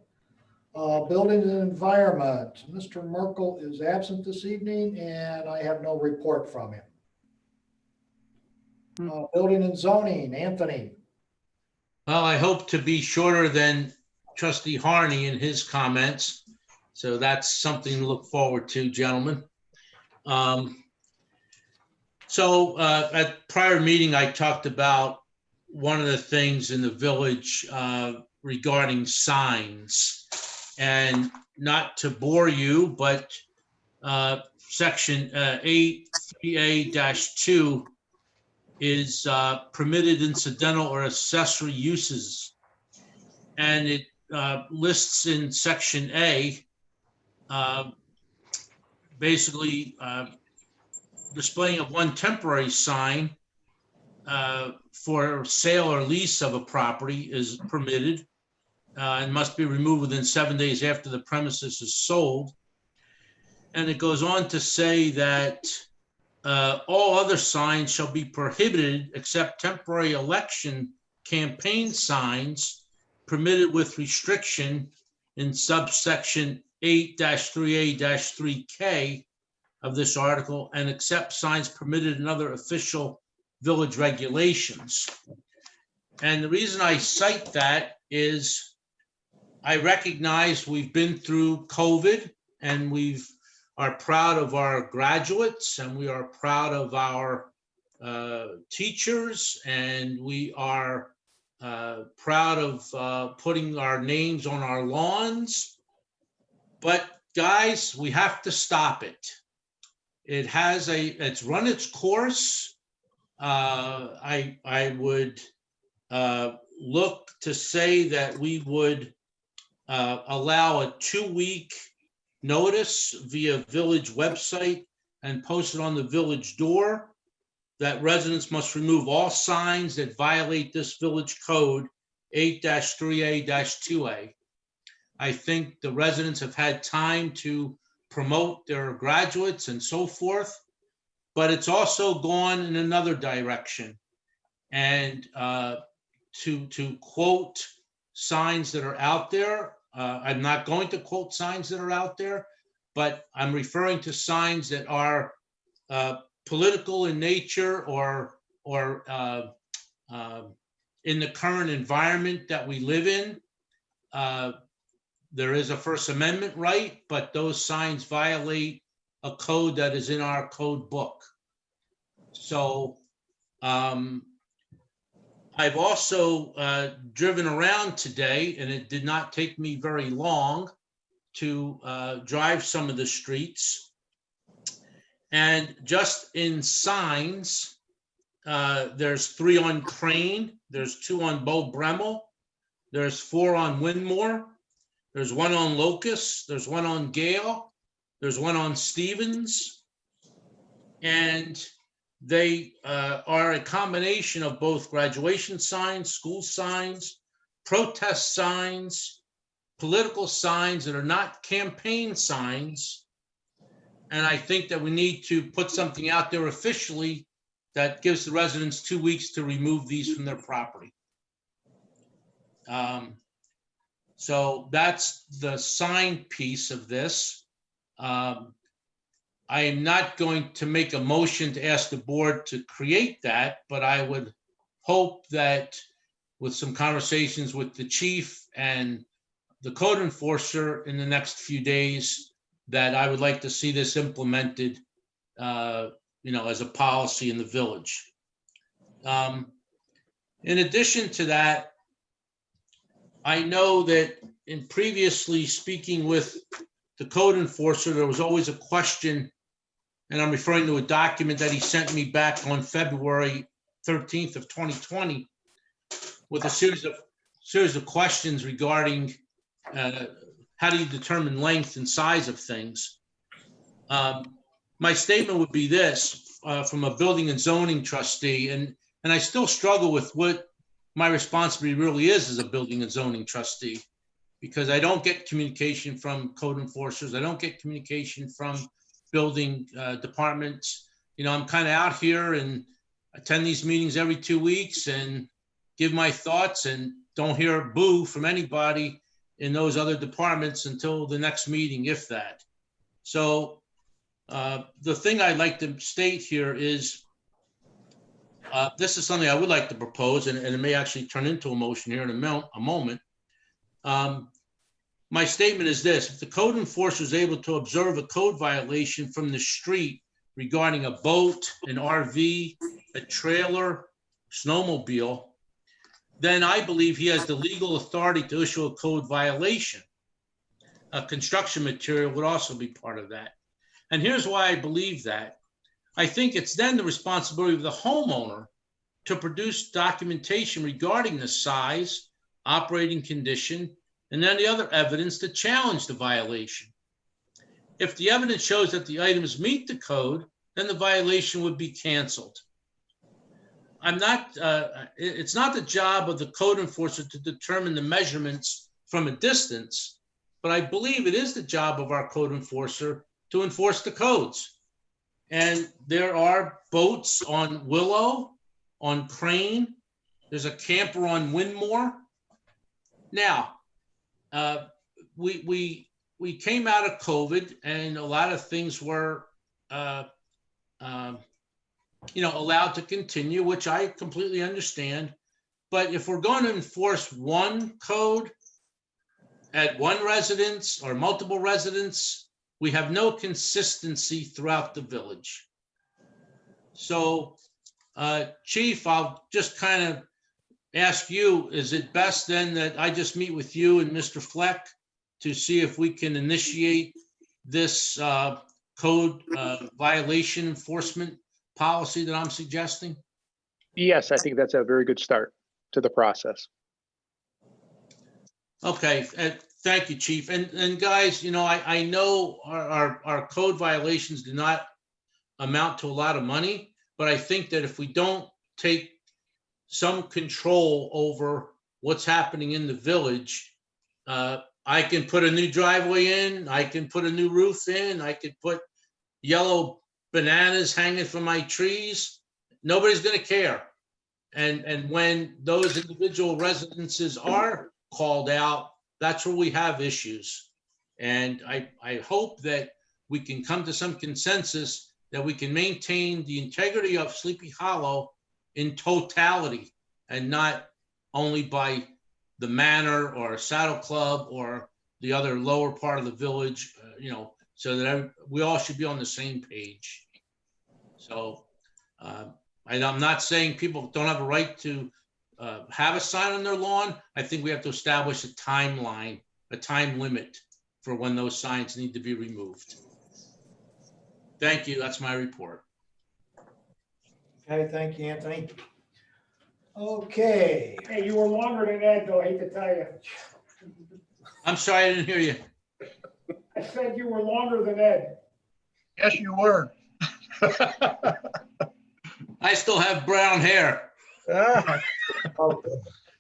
Buildings and Environment, Mr. Merkel is absent this evening and I have no report from him. Building and Zoning, Anthony. Well, I hope to be shorter than Trustee Harney in his comments. So that's something to look forward to, gentlemen. At prior meeting, I talked about one of the things in the village regarding signs. And not to bore you, but section 8-3A-2 is permitted incidental or accessory uses. And it lists in section A, basically displaying of one temporary sign for sale or lease of a property is permitted and must be removed within 7 days after the premises is sold. And it goes on to say that all other signs shall be prohibited except temporary election campaign signs permitted with restriction in subsection 8-3A-3K of this article, and accept signs permitted in other official village regulations. And the reason I cite that is I recognize we've been through COVID and we are proud of our graduates and we are proud of our teachers, and we are proud of putting our names on our lawns. But guys, we have to stop it. It's run its course. I would look to say that we would allow a 2-week notice via village website and post it on the village door that residents must remove all signs that violate this village code 8-3A-2A. I think the residents have had time to promote their graduates and so forth, but it's also gone in another direction. And to quote signs that are out there, I'm not going to quote signs that are out there, but I'm referring to signs that are political in nature or in the current environment that we live in. There is a First Amendment right, but those signs violate a code that is in our code book. So I've also driven around today, and it did not take me very long to drive some of the streets. And just in signs, there's 3 on Crane, there's 2 on Beau Bremel, there's 4 on Winmore, there's 1 on Locust, there's 1 on Gale, there's 1 on Stevens, and they are a combination of both graduation signs, school signs, protest signs, political signs that are not campaign signs. And I think that we need to put something out there officially that gives the residents 2 weeks to remove these from their property. So that's the sign piece of this. I am not going to make a motion to ask the board to create that, but I would hope that with some conversations with the chief and the code enforcer in the next few days, that I would like to see this implemented, as a policy in the village. In addition to that, I know that in previously speaking with the code enforcer, there was always a question, and I'm referring to a document that he sent me back on February 13th of 2020 with a series of questions regarding how do you determine length and size of things. My statement would be this from a building and zoning trustee, and I still struggle with what my responsibility really is as a building and zoning trustee, because I don't get communication from code enforcers. I don't get communication from building departments. I'm kind of out here and attend these meetings every 2 weeks and give my thoughts, and don't hear a boo from anybody in those other departments until the next meeting, if that. So the thing I'd like to state here is this is something I would like to propose, and it may actually turn into a motion here in a moment. My statement is this: if the code enforcer is able to observe a code violation from the street regarding a boat, an RV, a trailer, snowmobile, then I believe he has the legal authority to issue a code violation. Construction material would also be part of that. And here's why I believe that. I think it's then the responsibility of the homeowner to produce documentation regarding the size, operating condition, and any other evidence to challenge the violation. If the evidence shows that the items meet the code, then the violation would be canceled. It's not the job of the code enforcer to determine the measurements from a distance, but I believe it is the job of our code enforcer to enforce the codes. And there are boats on Willow, on Crane. There's a camper on Winmore. Now, we came out of COVID, and a lot of things were, allowed to continue, which I completely understand. But if we're going to enforce one code at one residence or multiple residents, we have no consistency throughout the village. So, Chief, I'll just kind of ask you, is it best then that I just meet with you and Mr. Fleck to see if we can initiate this code violation enforcement policy that I'm suggesting? Yes, I think that's a very good start to the process. Okay, thank you, Chief. And guys, I know our code violations do not amount to a lot of money, but I think that if we don't take some control over what's happening in the village, I can put a new driveway in, I can put a new roof in, I could put yellow bananas hanging from my trees. Nobody's going to care. And when those individual residences are called out, that's where we have issues. And I hope that we can come to some consensus that we can maintain the integrity of Sleepy Hollow in totality, and not only by the manor or Saddle Club or the other lower part of the village, so that we all should be on the same page. So I'm not saying people don't have a right to have a sign on their lawn. I think we have to establish a timeline, a time limit for when those signs need to be removed. Thank you. That's my report. Okay, thank you, Anthony. Okay. Hey, you were longer than Ed, though, I hate to tell you. I'm sorry, I didn't hear you. I said you were longer than Ed. Yes, you were. I still have brown hair. Ah,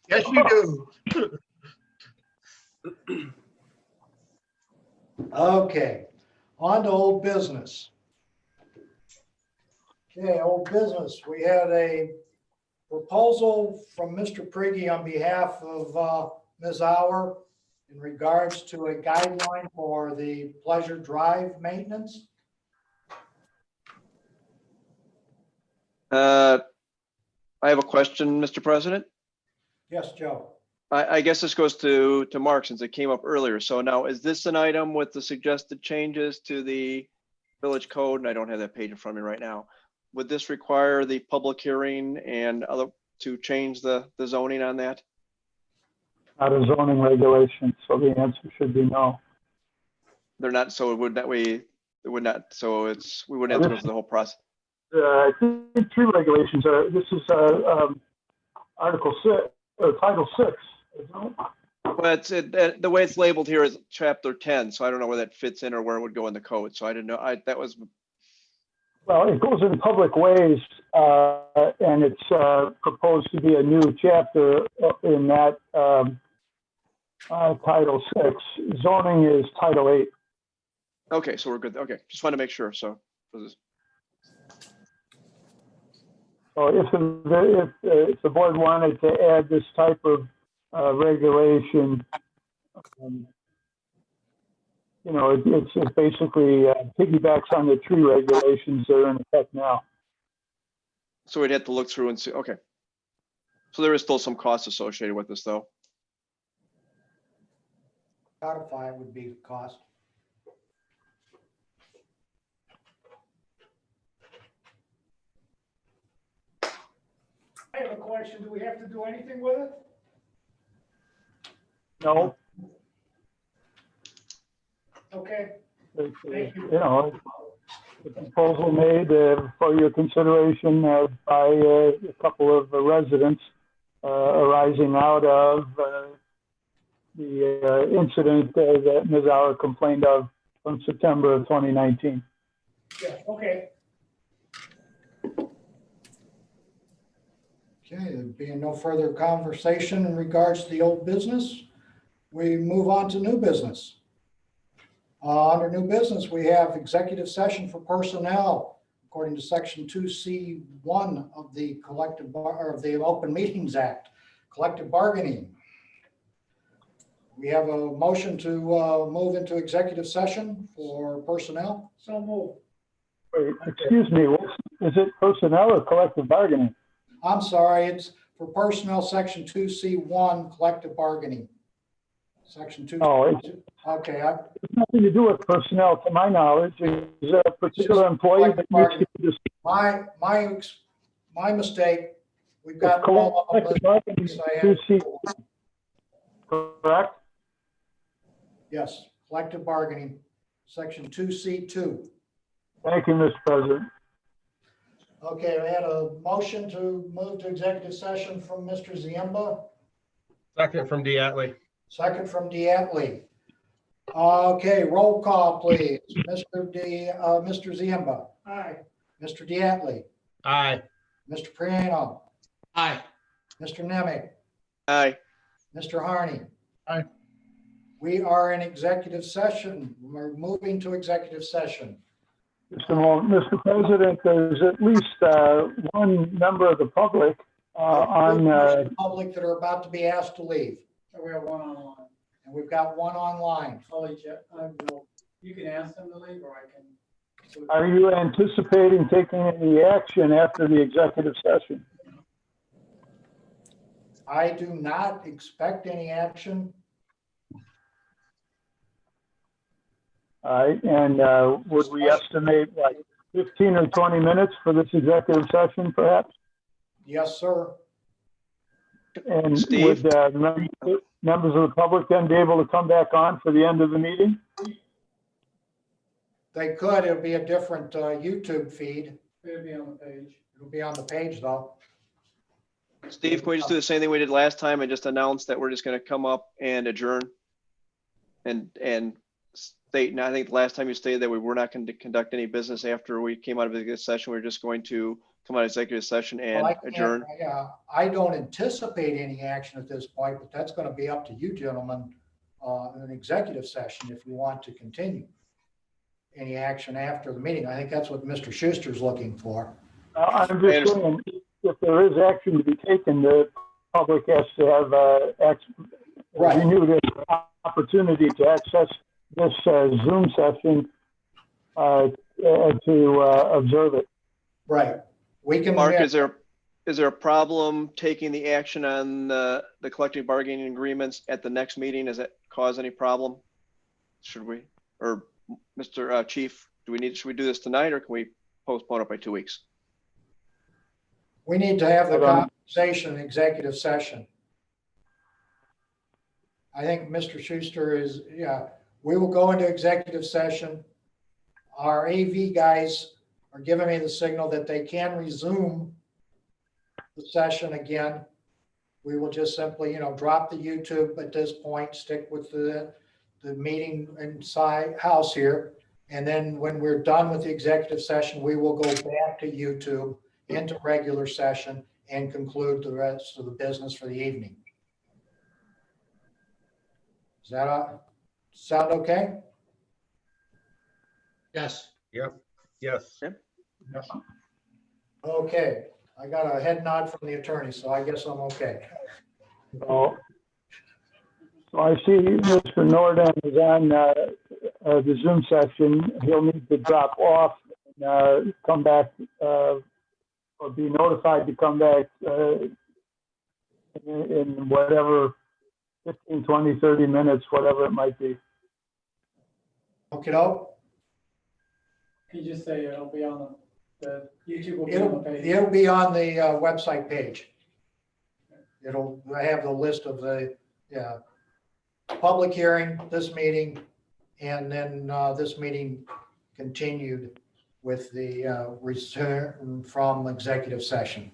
yes, you do. Okay, on to old business. Okay, old business. We had a proposal from Mr. Prigge on behalf of Ms. Auer in regards to a guideline for the Pleasure Drive maintenance. I have a question, Mr. President. Yes, Joe. I guess this goes to Mark since it came up earlier. So now, is this an item with the suggested changes to the village code? And I don't have that page in front of me right now. Would this require the public hearing and other to change the zoning on that? Not a zoning regulation, so the answer should be no. They're not, so it would not, it would not, so it's, we wouldn't have to go through the whole process. I think three regulations are, this is Article 6, or Title 6, isn't it? Well, the way it's labeled here is Chapter 10, so I don't know where that fits in or where it would go in the code. So I didn't know, that was. Well, it goes in public ways, and it's proposed to be a new chapter in that Title 6. Zoning is Title 8. Okay, so we're good. Okay, just want to make sure. So So if the board wanted to add this type of regulation, it's basically piggybacks on the tree regulations that are in effect now. So we'd have to look through and see, okay. So there is still some cost associated with this, though. Codify would be the cost. I have a question. Do we have to do anything with it? No, Okay, it's, thank you. the proposal made for your consideration by a couple of residents arising out of the incident that Ms. Auer complained of from September of 2019. Yeah, okay. Okay, there being no further conversation in regards to the old business, we move on to new business. Under new business, we have executive session for personnel according to section 2C1 of the Open Meetings Act, collective bargaining. We have a motion to move into executive session for personnel. So move. Wait, excuse me, is it personnel or collective bargaining? I'm sorry, it's for personnel, section 2C1, collective bargaining. Section 2. Oh, it's Okay, nothing to do with personnel, to my knowledge. Is there a particular employee that needs to be discussed? my mistake. We've got Collective bargaining, 2C, correct? Yes, collective bargaining, section 2C2. Thank you, Mr. President. Okay, we had a motion to move to executive session from Mr. Ziemba, Second from Diatley. second from Diatley. Okay, roll call, please. Mr. Ziemba, Aye. Mr. Diatley, Aye. Mr. Priano, Aye. Mr. Nemec, Aye. Mr. Harney. Aye. We are in executive session. We're moving to executive session. Mr. President, there's at least one member of the public Public that are about to be asked to leave. We have one online. And we've got one online. You can ask them to leave or I can. Are you anticipating taking any action after the executive session? I do not expect any action. All right, and would we estimate like 15 or 20 minutes for this executive session, perhaps? Yes, sir. And Steve? would members of the public then be able to come back on for the end of the meeting? They could. It'll be a different YouTube feed. It'll be on the page. It'll be on the page, though. Steve, can we just do the same thing we did last time and just announce that we're just gonna come up and adjourn? And state, and I think last time you stated that we were not going to conduct any business after we came out of executive session. We we're just going to come out of executive session and adjourn. I don't anticipate any action at this point, but that's going to be up to you gentlemen in an executive session if you want to continue any action after the meeting. I think that's what Mr. Schuster's looking for. I'm just saying, if there is action to be taken, the public has to have renewed opportunity to access this Zoom session to observe it. Right. We can. Mark, is there a problem taking the action on the collective bargaining agreements at the next meeting? Does that cause any problem? Should we, or Mr. Chief, should we do this tonight or can we postpone it by 2 weeks? We need to have the conversation in executive session. I think Mr. Schuster is, we will go into executive session. Our AV guys are giving me the signal that they can resume the session again. We will just simply, drop the YouTube at this point, stick with the meeting inside house here. And then when we're done with the executive session, we will go back to YouTube into regular session and conclude the rest of the business for the evening. Does that sound okay? Yes. Yep. Yes. Yep. Okay. I got a head nod from the attorney, so I guess I'm okay. So I see Mr. Nordam is on the Zoom session. He'll need to drop off and come back or be notified to come back in whatever 15, 20, 30 minutes, whatever it might be. Okay, no? You just say it'll be on the YouTube will be on the page. It'll be on the website page. It'll have the list of the, yeah, public hearing, this meeting, and then this meeting continued with the return from executive session.